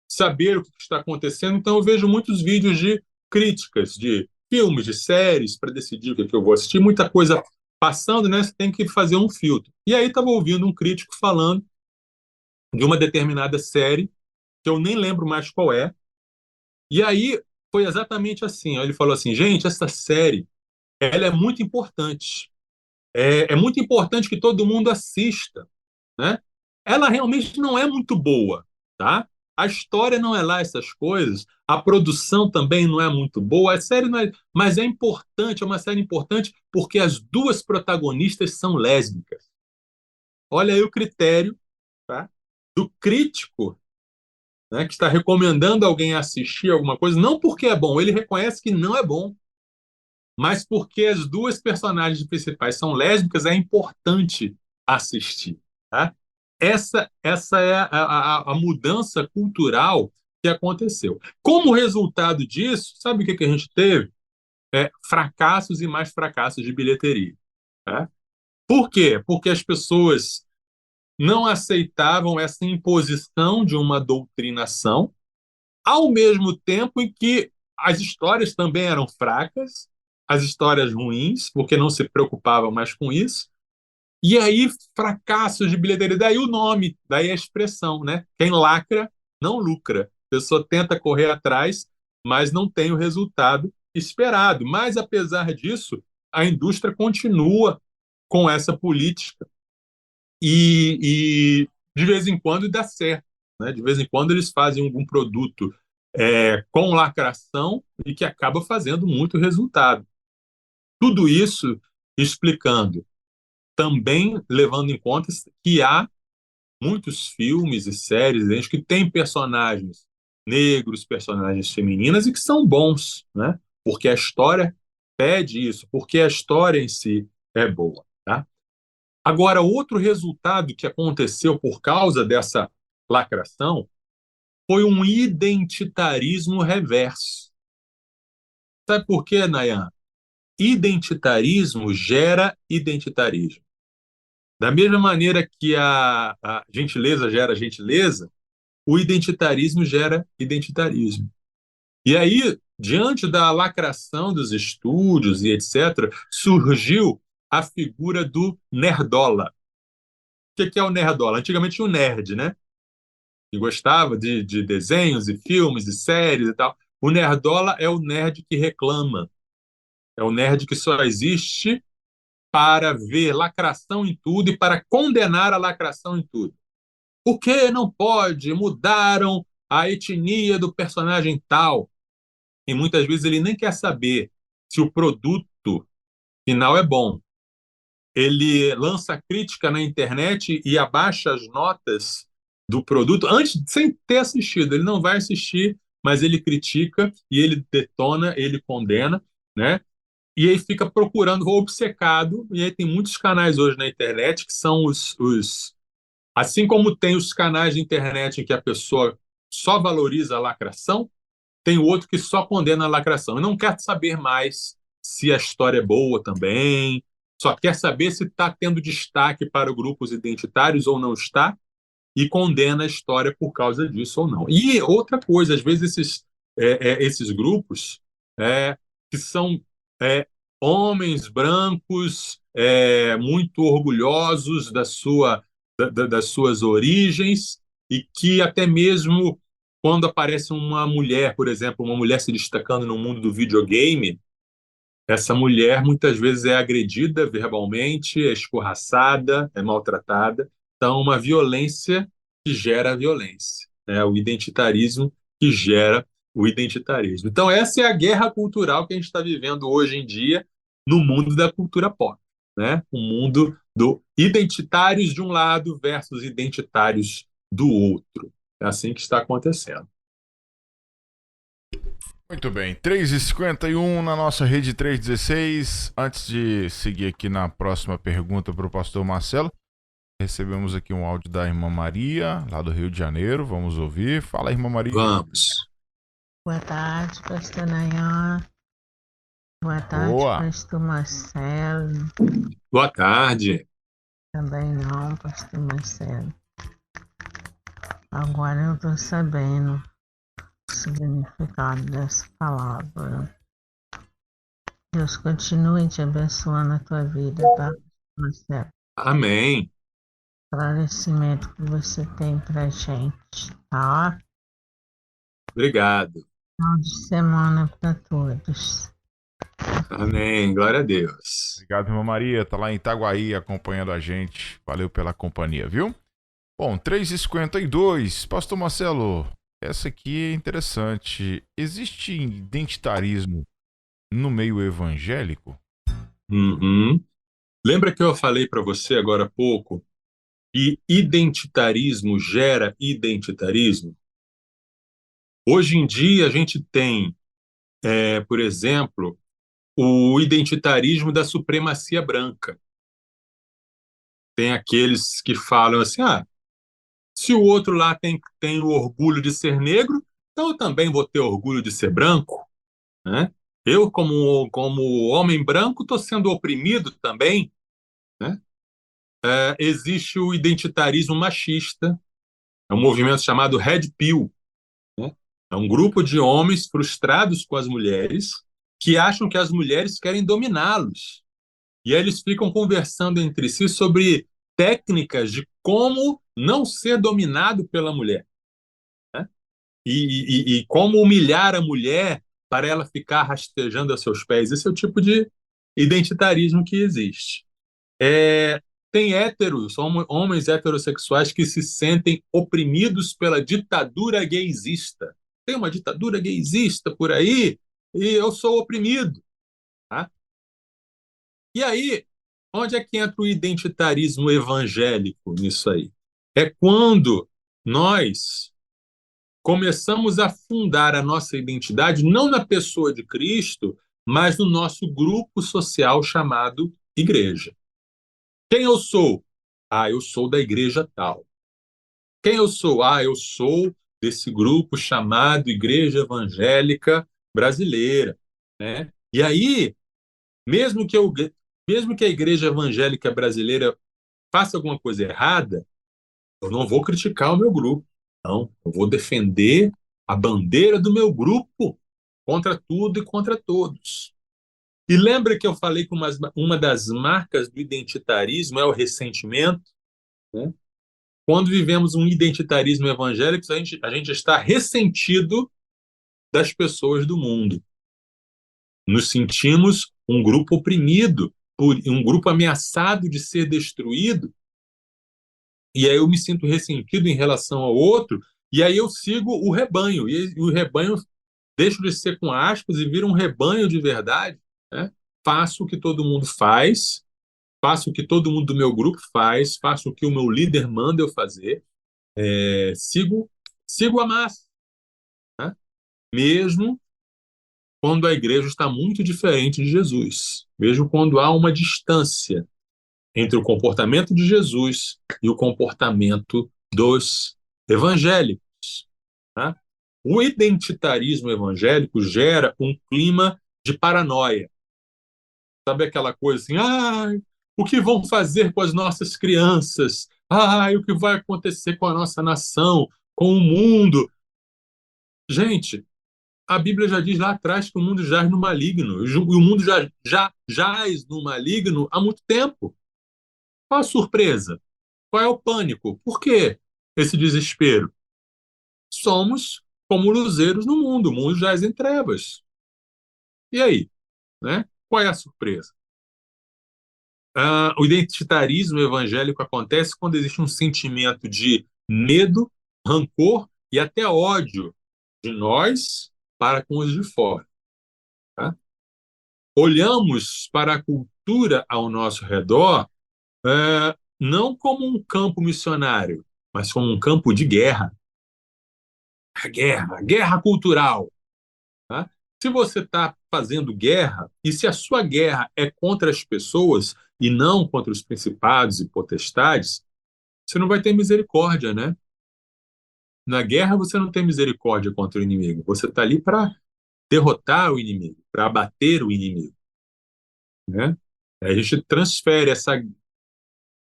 Speaker 3: saber o que está acontecendo, então eu vejo muitos vídeos de críticas de filmes, de séries, para decidir o que eu vou assistir. Muita coisa passando, né? Você tem que fazer um filtro. E aí estava ouvindo um crítico falando de uma determinada série, que eu nem lembro mais qual é. E aí foi exatamente assim. Ele falou assim, gente, essa série, ela é muito importante. É muito importante que todo mundo assista, né? Ela realmente não é muito boa, tá? A história não é lá essas coisas, a produção também não é muito boa, a série não é, mas é importante, é uma série importante porque as duas protagonistas são lésbicas. Olha aí o critério, tá? Do crítico, né, que está recomendando alguém assistir alguma coisa, não porque é bom, ele reconhece que não é bom, mas porque as duas personagens principais são lésbicas, é importante assistir. Tá? Essa é a mudança cultural que aconteceu. Como resultado disso, sabe o que a gente teve? Fracassos e mais fracassos de bilheteria. Tá? Por quê? Porque as pessoas não aceitavam essa imposição de uma doutrinação, ao mesmo tempo em que as histórias também eram fracas, as histórias ruins, porque não se preocupavam mais com isso. E aí, fracassos de bilheteria, daí o nome, daí a expressão, né? Quem lacra não lucra. A pessoa tenta correr atrás, mas não tem o resultado esperado. Mas, apesar disso, a indústria continua com essa política e de vez em quando dá certo, né? De vez em quando eles fazem algum produto com lacração e que acaba fazendo muito resultado. Tudo isso explicando, também levando em conta que há muitos filmes e séries que têm personagens negros, personagens femininas e que são bons, né? Porque a história pede isso, porque a história em si é boa, tá? Agora, outro resultado que aconteceu por causa dessa lacração foi um identitarismo reverso. Sabe por quê, Nayan? Identitarismo gera identitarismo. Da mesma maneira que a gentileza gera gentileza, o identitarismo gera identitarismo. E aí, diante da lacração dos estúdios e etc., surgiu a figura do nerdola. O que é o nerdola? Antigamente tinha o nerd, né? Que gostava de desenhos e filmes e séries e tal. O nerdola é o nerd que reclama. É o nerd que só existe para ver lacração em tudo e para condenar a lacração em tudo. Por que não pode? Mudaram a etnia do personagem tal. E muitas vezes ele nem quer saber se o produto final é bom. Ele lança crítica na internet e abaixa as notas do produto antes, sem ter assistido. Ele não vai assistir, mas ele critica e ele detona, ele condena, né? E aí fica procurando, obcecado, e aí tem muitos canais hoje na internet que são os Assim como tem os canais de internet em que a pessoa só valoriza a lacração, tem o outro que só condena a lacração. E não quer saber mais se a história é boa também, só quer saber se está tendo destaque para grupos identitários ou não está, e condena a história por causa disso ou não. E outra coisa, às vezes esses grupos que são é, homens brancos muito orgulhosos das suas origens e que até mesmo quando aparece uma mulher, por exemplo, uma mulher se destacando no mundo do videogame, essa mulher muitas vezes é agredida verbalmente, é escorraçada, é maltratada. Então, uma violência que gera violência, né? O identitarismo que gera o identitarismo. Então, essa é a guerra cultural que a gente está vivendo hoje em dia no mundo da cultura pop, né? O mundo do identitários de um lado versus identitários do outro. É assim que está acontecendo.
Speaker 2: Muito bem, 3h51 na nossa rede 316. Antes de seguir aqui na próxima pergunta para o pastor Marcelo, recebemos aqui um áudio da irmã Maria, lá do Rio de Janeiro. Vamos ouvir. Fala, irmã Maria.
Speaker 3: Vamos.
Speaker 4: Boa tarde, pastor Nayan. Boa tarde,
Speaker 2: Boa.
Speaker 4: pastor Marcelo.
Speaker 3: Boa tarde.
Speaker 4: Também não, pastor Marcelo. Agora eu estou sabendo o significado dessa palavra. Deus continue te abençoando a tua vida, tá, Marcelo?
Speaker 3: Amém.
Speaker 4: Esclarecimento que você tem pra gente, tá?
Speaker 3: Obrigado.
Speaker 4: Final de semana para todos.
Speaker 3: Amém. Glória a Deus.
Speaker 2: Obrigado, irmã Maria. Tá lá em Itaguaí acompanhando a gente. Valeu pela companhia, viu? Bom, 3h52. Pastor Marcelo, essa aqui é interessante. Existe identitarismo no meio evangélico?
Speaker 3: Uhum. Lembra que eu falei para você agora há pouco que identitarismo gera identitarismo? Hoje em dia a gente tem, por exemplo, o identitarismo da supremacia branca. Tem aqueles que falam assim, se o outro lá tem o orgulho de ser negro, então eu também vou ter orgulho de ser branco, né? Eu, como homem branco, estou sendo oprimido também, né? Existe o identitarismo machista, é um movimento chamado Red Pill, né? É um grupo de homens frustrados com as mulheres que acham que as mulheres querem dominá-los. E aí eles ficam conversando entre si sobre técnicas de como não ser dominado pela mulher, né? E como humilhar a mulher para ela ficar rastejando a seus pés. Esse é o tipo de identitarismo que existe. Tem homens heterossexuais que se sentem oprimidos pela ditadura gaysista. Tem uma ditadura gaysista por aí e eu sou oprimido, tá? E aí, onde é que entra o identitarismo evangélico nisso aí? É quando nós começamos a fundar a nossa identidade não na pessoa de Cristo, mas no nosso grupo social chamado igreja. Quem eu sou? Eu sou da igreja tal. Quem eu sou? Eu sou desse grupo chamado Igreja Evangélica Brasileira, né? E aí, mesmo que a Igreja Evangélica Brasileira faça alguma coisa errada, eu não vou criticar o meu grupo. Não, eu vou defender a bandeira do meu grupo contra tudo e contra todos. E lembra que eu falei que uma das marcas do identitarismo é o ressentimento, né? Quando vivemos um identitarismo evangélico, a gente está ressentido das pessoas do mundo. Nos sentimos um grupo oprimido, um grupo ameaçado de ser destruído, e aí eu me sinto ressentido em relação ao outro, e aí eu sigo o rebanho, e o rebanho deixa de ser com aspas e vira um rebanho de verdade, né? Faço o que todo mundo faz, faço o que todo mundo do meu grupo faz, faço o que o meu líder manda eu fazer, sigo a massa, né? Mesmo quando a igreja está muito diferente de Jesus, mesmo quando há uma distância entre o comportamento de Jesus e o comportamento dos evangélicos. Tá? O identitarismo evangélico gera um clima de paranoia. Sabe aquela coisa assim, o que vão fazer com as nossas crianças? O que vai acontecer com a nossa nação, com o mundo? Gente, a Bíblia já diz lá atrás que o mundo jaz no maligno, e o mundo já jaz no maligno há muito tempo. Qual a surpresa? Qual é o pânico? Por que esse desespero? Somos como luzeiros no mundo, o mundo jaz em trevas. E aí? Né? Qual é a surpresa? O identitarismo evangélico acontece quando existe um sentimento de medo, rancor e até ódio de nós para com os de fora. Tá? Olhamos para a cultura ao nosso redor não como um campo missionário, mas como um campo de guerra. A guerra cultural. Tá? Se você está fazendo guerra, e se a sua guerra é contra as pessoas e não contra os principados e potestades, você não vai ter misericórdia, né? Na guerra você não tem misericórdia contra o inimigo. Você está ali para derrotar o inimigo, para abater o inimigo, né? A gente transfere essa...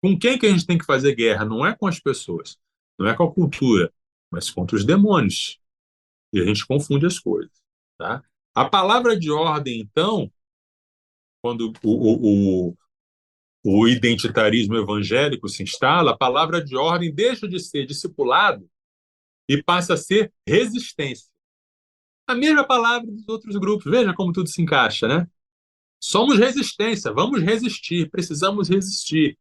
Speaker 3: Com quem que a gente tem que fazer guerra? Não é com as pessoas, não é com a cultura, mas contra os demônios. E a gente confunde as coisas, tá? A palavra de ordem, então, quando o identitarismo evangélico se instala, a palavra de ordem deixa de ser discipulado e passa a ser resistência. A mesma palavra dos outros grupos. Veja como tudo se encaixa, né? Somos resistência, vamos resistir, precisamos resistir.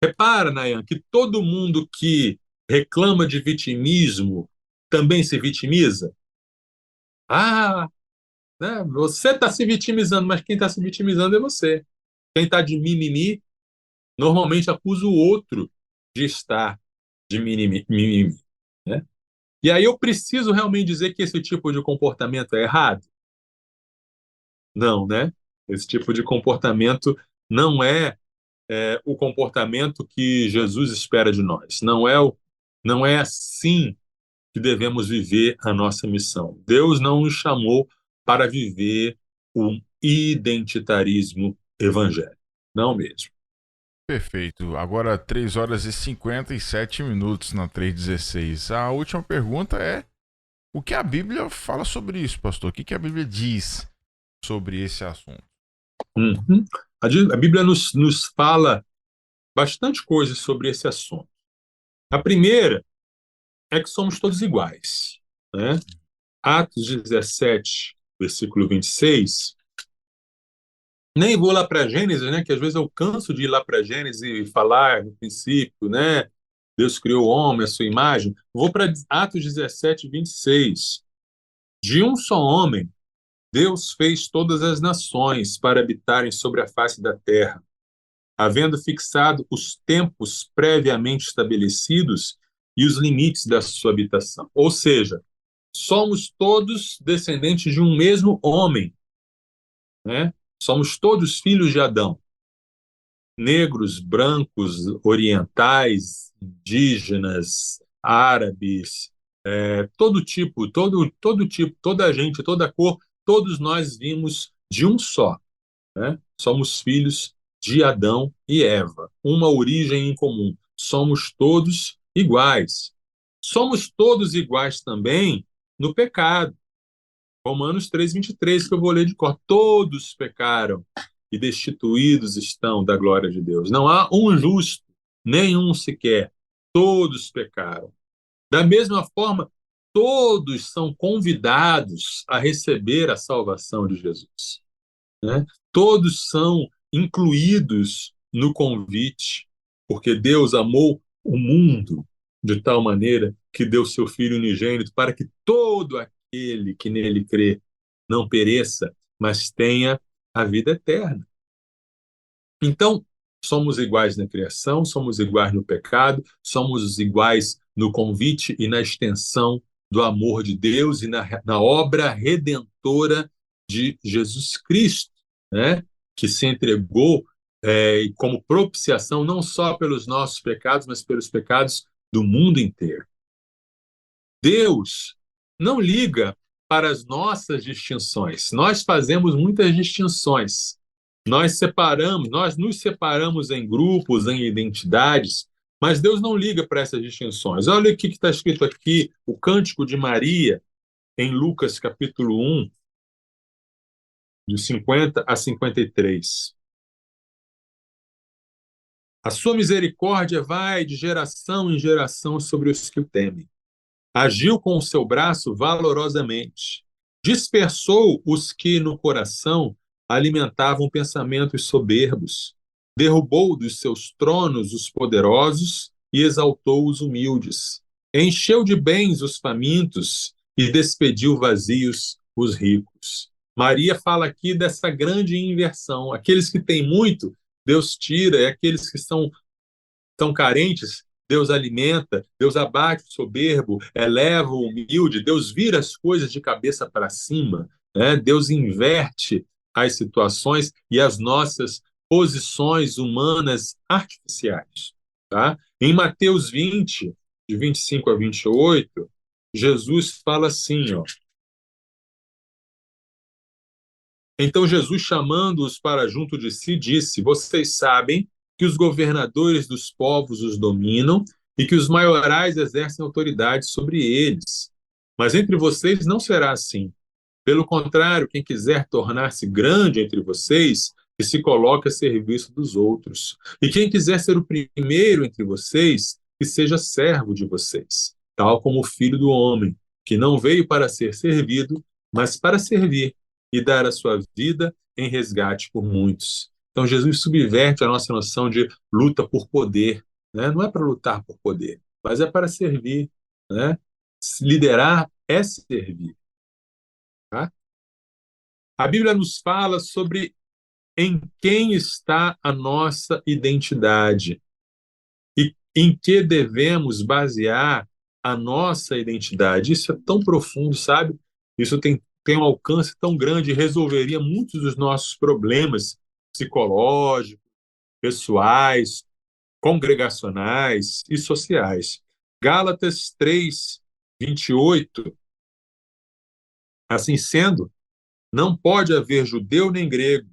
Speaker 3: Repara, Nayan, que todo mundo que reclama de vitimismo também se vitimiza. Né? Você está se vitimizando, mas quem está se vitimizando é você. Quem está de mimimi normalmente acusa o outro de estar de mimimi, né? E aí eu preciso realmente dizer que esse tipo de comportamento é errado? Não, né? Esse tipo de comportamento não é, o comportamento que Jesus espera de nós. Não é assim que devemos viver a nossa missão. Deus não nos chamou para viver um identitarismo evangélico. Não mesmo.
Speaker 2: Perfeito. Agora 3 horas e 57 minutos na 3:16. A última pergunta é: o que a Bíblia fala sobre isso, pastor? O que a Bíblia diz sobre esse assunto?
Speaker 3: Uhum. A Bíblia nos fala bastante coisas sobre esse assunto. A primeira é que somos todos iguais, né? Atos 17, versículo 26. Nem vou lá para Gênesis, né? Que às vezes eu canso de ir lá para Gênesis e falar no princípio, né? Deus criou o homem, a sua imagem. Vou para Atos 17, 26. De um só homem, Deus fez todas as nações para habitarem sobre a face da terra, havendo fixado os tempos previamente estabelecidos e os limites da sua habitação. Ou seja, somos todos descendentes de um mesmo homem, né? Somos todos filhos de Adão. Negros, brancos, orientais, indígenas, árabes, todo tipo, toda gente, toda cor, todos nós vimos de um só, né? Somos filhos de Adão e Eva, uma origem em comum. Somos todos iguais. Somos todos iguais também no pecado. Romanos 3:23, que eu vou ler de cor. Todos pecaram e destituídos estão da glória de Deus. Não há um justo, nenhum sequer. Todos pecaram. Da mesma forma, todos são convidados a receber a salvação de Jesus, né? Todos são incluídos no convite, porque Deus amou o mundo de tal maneira que deu seu Filho unigênito para que todo aquele que nele crê não pereça, mas tenha a vida eterna. Então, somos iguais na criação, somos iguais no pecado, somos iguais no convite e na extensão do amor de Deus e na obra redentora de Jesus Cristo, né? Que se entregou e como propiciação não só pelos nossos pecados, mas pelos pecados do mundo inteiro. Deus não liga para as nossas distinções. Nós fazemos muitas distinções. Nós nos separamos em grupos, em identidades, mas Deus não liga para essas distinções. Olha o que está escrito aqui, o Cântico de Maria, em Lucas capítulo 1, de 50 a 53. A sua misericórdia vai de geração em geração sobre os que o temem. Agiu com o seu braço valorosamente. Dispersou os que no coração alimentavam pensamentos soberbos. Derrubou dos seus tronos os poderosos e exaltou os humildes. Encheu de bens os famintos e despediu vazios os ricos. Maria fala aqui dessa grande inversão. Aqueles que têm muito, Deus tira, e aqueles que tão carentes, Deus alimenta, Deus abate o soberbo, eleva o humilde, Deus vira as coisas de cabeça para cima, né? Deus inverte as situações e as nossas posições humanas artificiais. Tá? Em Mateus 20, de 25 a 28, Jesus fala assim, ó. Então Jesus, chamando-os para junto de si, disse: Vocês sabem que os governadores dos povos os dominam e que os maiorais exercem autoridade sobre eles. Mas entre vocês não será assim. Pelo contrário, quem quiser tornar-se grande entre vocês, que se coloque a serviço dos outros. E quem quiser ser o primeiro entre vocês, que seja servo de vocês, tal como o Filho do Homem, que não veio para ser servido, mas para servir e dar a sua vida em resgate por muitos. Então, Jesus subverte a nossa noção de luta por poder, né? Não é para lutar por poder, mas é para servir, né? Liderar é servir. Tá? A Bíblia nos fala sobre em quem está a nossa identidade e em que devemos basear a nossa identidade. Isso é tão profundo, sabe? Isso tem um alcance tão grande e resolveria muitos dos nossos problemas psicológicos, pessoais, congregacionais e sociais. Gálatas 3, 28. Assim sendo, não pode haver judeu nem grego,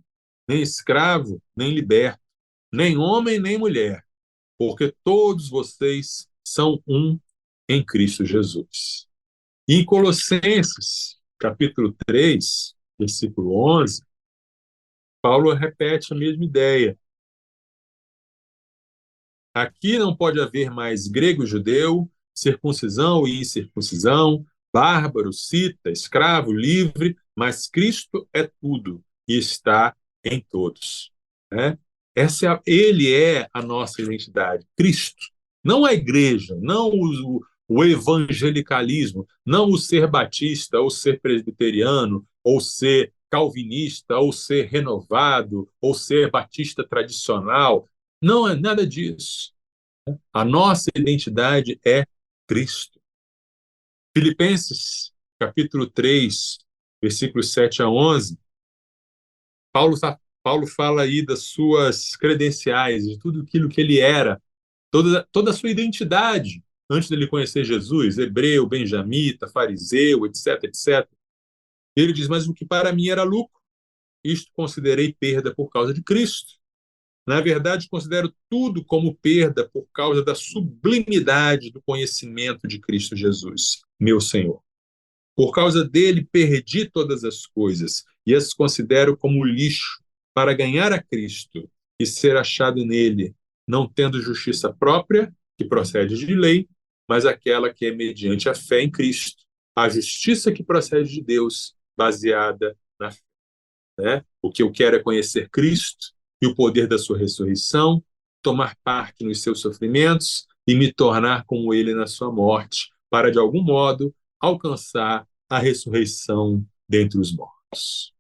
Speaker 3: nem escravo, nem liberto, nem homem, nem mulher, porque todos vocês são um em Cristo Jesus. E em Colossenses, capítulo 3, versículo 11, Paulo repete a mesma ideia. Aqui não pode haver mais grego e judeu, circuncisão e incircuncisão, bárbaro, cita, escravo, livre, mas Cristo é tudo e está em todos. Né? Ele é a nossa identidade, Cristo. Não a igreja, não o evangelicalismo, não o ser batista, ou ser presbiteriano, ou ser calvinista, ou ser renovado, ou ser batista tradicional. Não é nada disso. A nossa identidade é Cristo. Filipenses, capítulo 3, versículos 7 a 11, Paulo fala aí das suas credenciais, de tudo aquilo que ele era, toda a sua identidade, antes dele conhecer Jesus, hebreu, benjamita, fariseu, etc, etc. Ele diz, mas o que para mim era lucro, isto considerei perda por causa de Cristo. Na verdade, considero tudo como perda por causa da sublimidade do conhecimento de Cristo Jesus, meu Senhor. Por causa dele, perdi todas as coisas e as considero como lixo para ganhar a Cristo e ser achado nele, não tendo justiça própria, que procede de lei, mas aquela que é mediante a fé em Cristo, a justiça que procede de Deus, baseada na fé. Né? O que eu quero é conhecer Cristo e o poder da sua ressurreição, tomar parte nos seus sofrimentos e me tornar como ele na sua morte, para, de algum modo, alcançar a ressurreição dentre os mortos.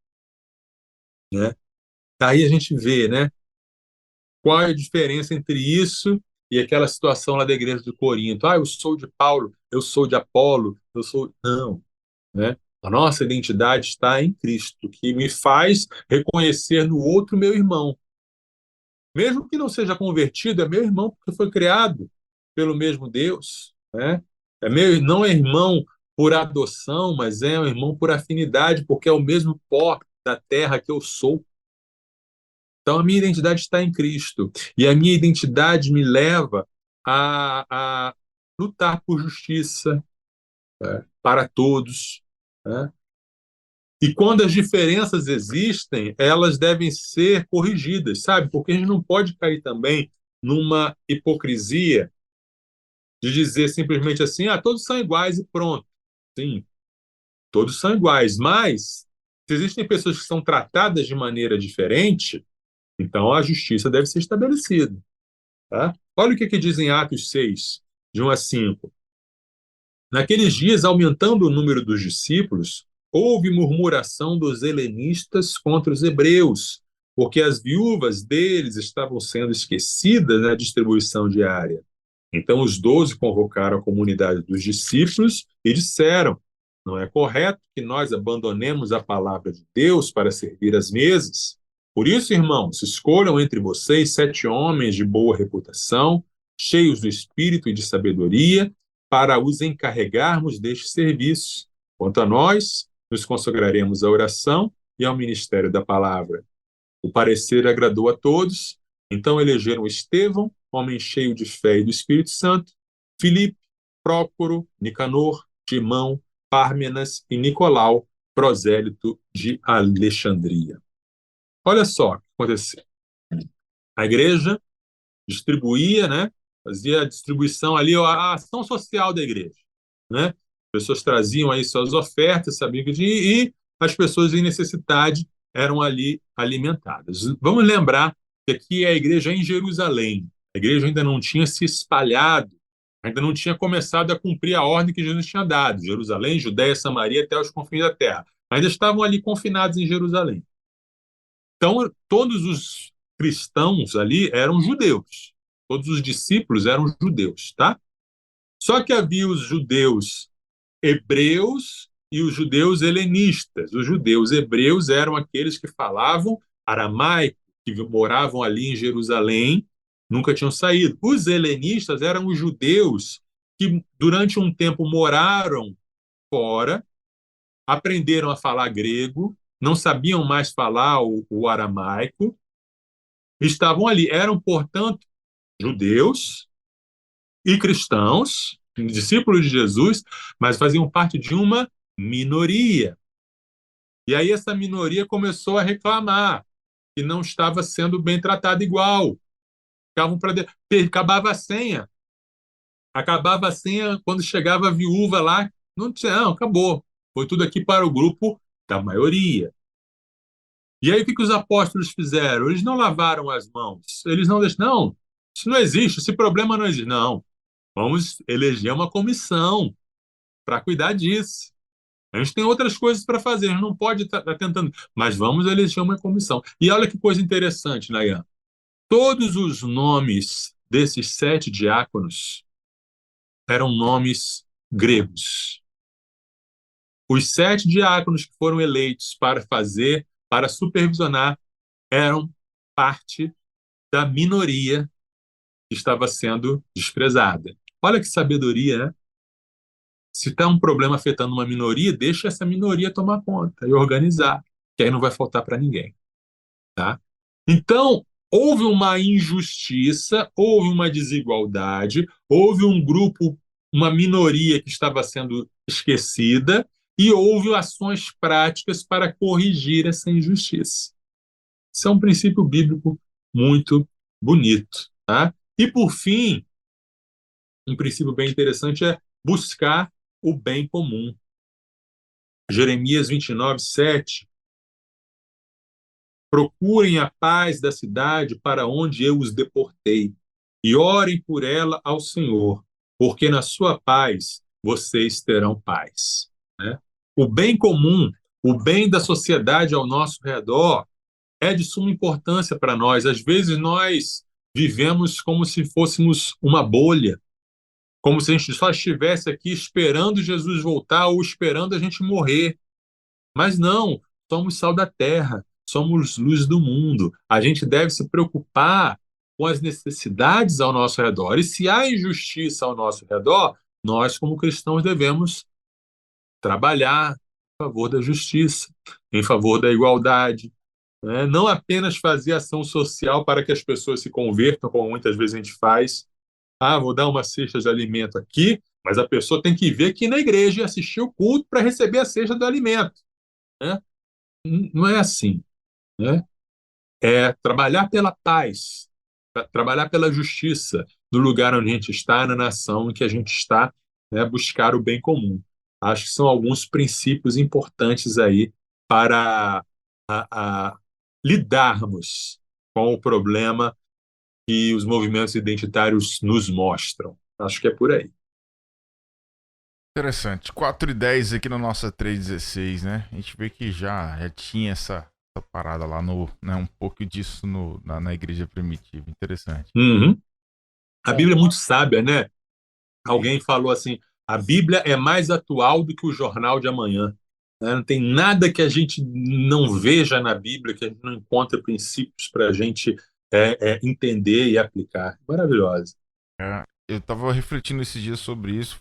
Speaker 3: Né? Daí a gente vê, né, qual é a diferença entre isso e aquela situação lá da igreja de Corinto. Eu sou de Paulo, eu sou de Apolo, eu sou... Não. Né? A nossa identidade está em Cristo, que me faz reconhecer no outro meu irmão. Mesmo que não seja convertido, é meu irmão porque foi criado pelo mesmo Deus, né? Não é irmão por adoção, mas é um irmão por afinidade, porque é o mesmo pó da terra que eu sou. Então, a minha identidade está em Cristo. E a minha identidade me leva a lutar por justiça, para todos, né? E quando as diferenças existem, elas devem ser corrigidas, sabe? Porque a gente não pode cair também numa hipocrisia de dizer simplesmente assim, todos são iguais e pronto. Sim, todos são iguais, mas se existem pessoas que são tratadas de maneira diferente, então a justiça deve ser estabelecida, tá? Olha o que diz em Atos 6, de 1 a 5. Naqueles dias, aumentando o número dos discípulos, houve murmuração dos helenistas contra os hebreus, porque as viúvas deles estavam sendo esquecidas na distribuição diária. Então os 12 convocaram a comunidade dos discípulos e disseram: não é correto que nós abandonemos a palavra de Deus para servir às mesas. Por isso, irmãos, escolham entre vocês 7 homens de boa reputação, cheios do espírito e de sabedoria, para os encarregarmos deste serviço. Quanto a nós, nos consagraremos à oração e ao ministério da palavra. O parecer agradou a todos, então elegeram Estevão, homem cheio de fé e do Espírito Santo, Filipe, Prócoro, Nicanor, Timão, Pármenas e Nicolau, prosélito de Alexandria. Olha só o que aconteceu. A igreja distribuía, né? Fazia a distribuição ali, a ação social da igreja, né? As pessoas traziam aí suas ofertas, sabiam que tinha, e as pessoas em necessidade eram ali alimentadas. Vamos lembrar que aqui é a igreja em Jerusalém. A igreja ainda não tinha se espalhado, ainda não tinha começado a cumprir a ordem que Jesus tinha dado. Jerusalém, Judéia, Samaria, até os confins da terra. Ainda estavam ali confinados em Jerusalém. Então, todos os cristãos ali eram judeus. Todos os discípulos eram judeus, tá? Só que havia os judeus hebreus e os judeus helenistas. Os judeus hebreus eram aqueles que falavam aramaico, que moravam ali em Jerusalém, nunca tinham saído. Os helenistas eram os judeus que durante um tempo moraram fora, aprenderam a falar grego, não sabiam mais falar o aramaico, estavam ali. Eram, portanto, judeus e cristãos, discípulos de Jesus, mas faziam parte de uma minoria. E aí essa minoria começou a reclamar que não estava sendo bem tratada igual. Acabava a senha. Acabava a senha quando chegava a viúva lá. Não tinha, não, acabou. Foi tudo aqui para o grupo da maioria. E aí o que os apóstolos fizeram? Eles não lavaram as mãos. Eles não deixaram. Não, isso não existe, esse problema não existe. Não, vamos eleger uma comissão para cuidar disso. A gente tem outras coisas para fazer, a gente não pode estar tentando, mas vamos eleger uma comissão. E olha que coisa interessante, Nayan. Todos os nomes desses 7 diáconos eram nomes gregos. Os 7 diáconos que foram eleitos para supervisionar, eram parte da minoria que estava sendo desprezada. Olha que sabedoria, né? Se está um problema afetando uma minoria, deixa essa minoria tomar conta e organizar, que aí não vai faltar para ninguém, tá? Então, houve uma injustiça, houve uma desigualdade, houve um grupo, uma minoria que estava sendo esquecida e houve ações práticas para corrigir essa injustiça. Isso é um princípio bíblico muito bonito, tá? E, por fim, um princípio bem interessante é buscar o bem comum. Jeremias 29:7. Procurem a paz da cidade para onde eu os deportei, e orem por ela ao Senhor, porque na sua paz vocês terão paz. Né? O bem comum, o bem da sociedade ao nosso redor, é de suma importância para nós. Às vezes nós vivemos como se fôssemos uma bolha, como se a gente só estivesse aqui esperando Jesus voltar ou esperando a gente morrer. Mas não, somos sal da terra, somos luz do mundo. A gente deve se preocupar com as necessidades ao nosso redor. E se há injustiça ao nosso redor, nós, como cristãos, devemos trabalhar em favor da justiça, em favor da igualdade, né? Não apenas fazer ação social para que as pessoas se convertam, como muitas vezes a gente faz. Vou dar uma cesta de alimento aqui, mas a pessoa tem que vir aqui na igreja e assistir o culto para receber a cesta do alimento, né? Não é assim, né? É trabalhar pela paz, trabalhar pela justiça no lugar onde a gente está, na nação em que a gente está, né? Buscar o bem comum. Acho que são alguns princípios importantes aí para lidarmos com o problema que os movimentos identitários nos mostram. Acho que é por aí.
Speaker 2: Interessante. 4:10 aqui na nossa 3:16, né? A gente vê que já tinha essa parada lá né? Um pouco disso na igreja primitiva. Interessante.
Speaker 3: Uhum. A Bíblia é muito sábia, né? Alguém falou assim, a Bíblia é mais atual do que o jornal de amanhã. Não tem nada que a gente não veja na Bíblia, que a gente não encontre princípios para a gente entender e aplicar. Maravilhosa.
Speaker 2: Eu estava refletindo esses dias sobre isso,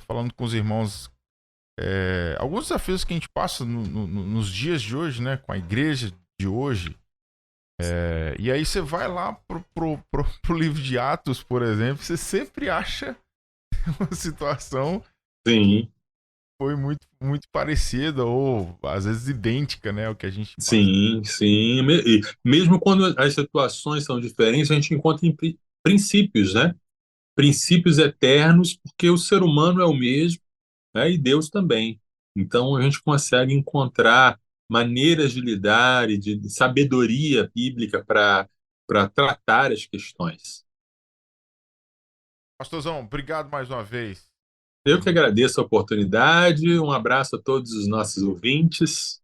Speaker 2: falando com os irmãos, alguns desafios que a gente passa nos dias de hoje, né, com a igreja de hoje. E aí você vai lá pro livro de Atos, por exemplo, você sempre acha uma situação
Speaker 3: Sim.
Speaker 2: Foi muito, muito parecida ou às vezes idêntica, né, o que a gente passa.
Speaker 3: Sim. E mesmo quando as situações são diferentes, a gente encontra princípios, né? Princípios eternos, porque o ser humano é o mesmo, né? E Deus também. Então a gente consegue encontrar maneiras de lidar e de sabedoria bíblica para tratar as questões.
Speaker 2: Pastorzão, obrigado mais uma vez.
Speaker 3: Eu que agradeço a oportunidade. Um abraço a todos os nossos ouvintes.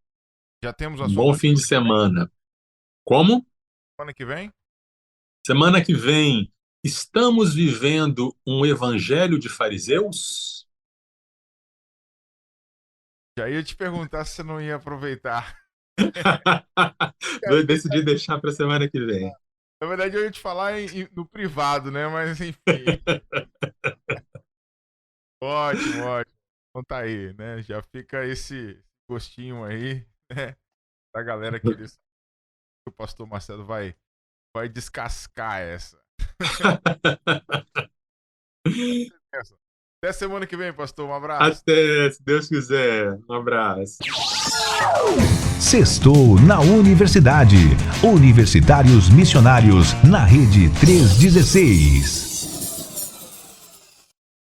Speaker 2: Já temos
Speaker 3: um bom fim de semana. Como?
Speaker 2: Semana que vem?
Speaker 3: Semana que vem, estamos vivendo um evangelho de fariseus?
Speaker 2: Já ia te perguntar se você não ia aproveitar.
Speaker 3: Eu decidi deixar para semana que vem.
Speaker 2: Na verdade, eu ia te falar no privado, né? Mas enfim. Ótimo. Então tá aí, né? Já fica esse gostinho aí, né? Da galera que o pastor Marcelo vai descascar essa. Até semana que vem, pastor. Um abraço.
Speaker 3: Até, se Deus quiser. Um abraço.
Speaker 1: Sextou na Universidade. Universitários Missionários na Rede 316.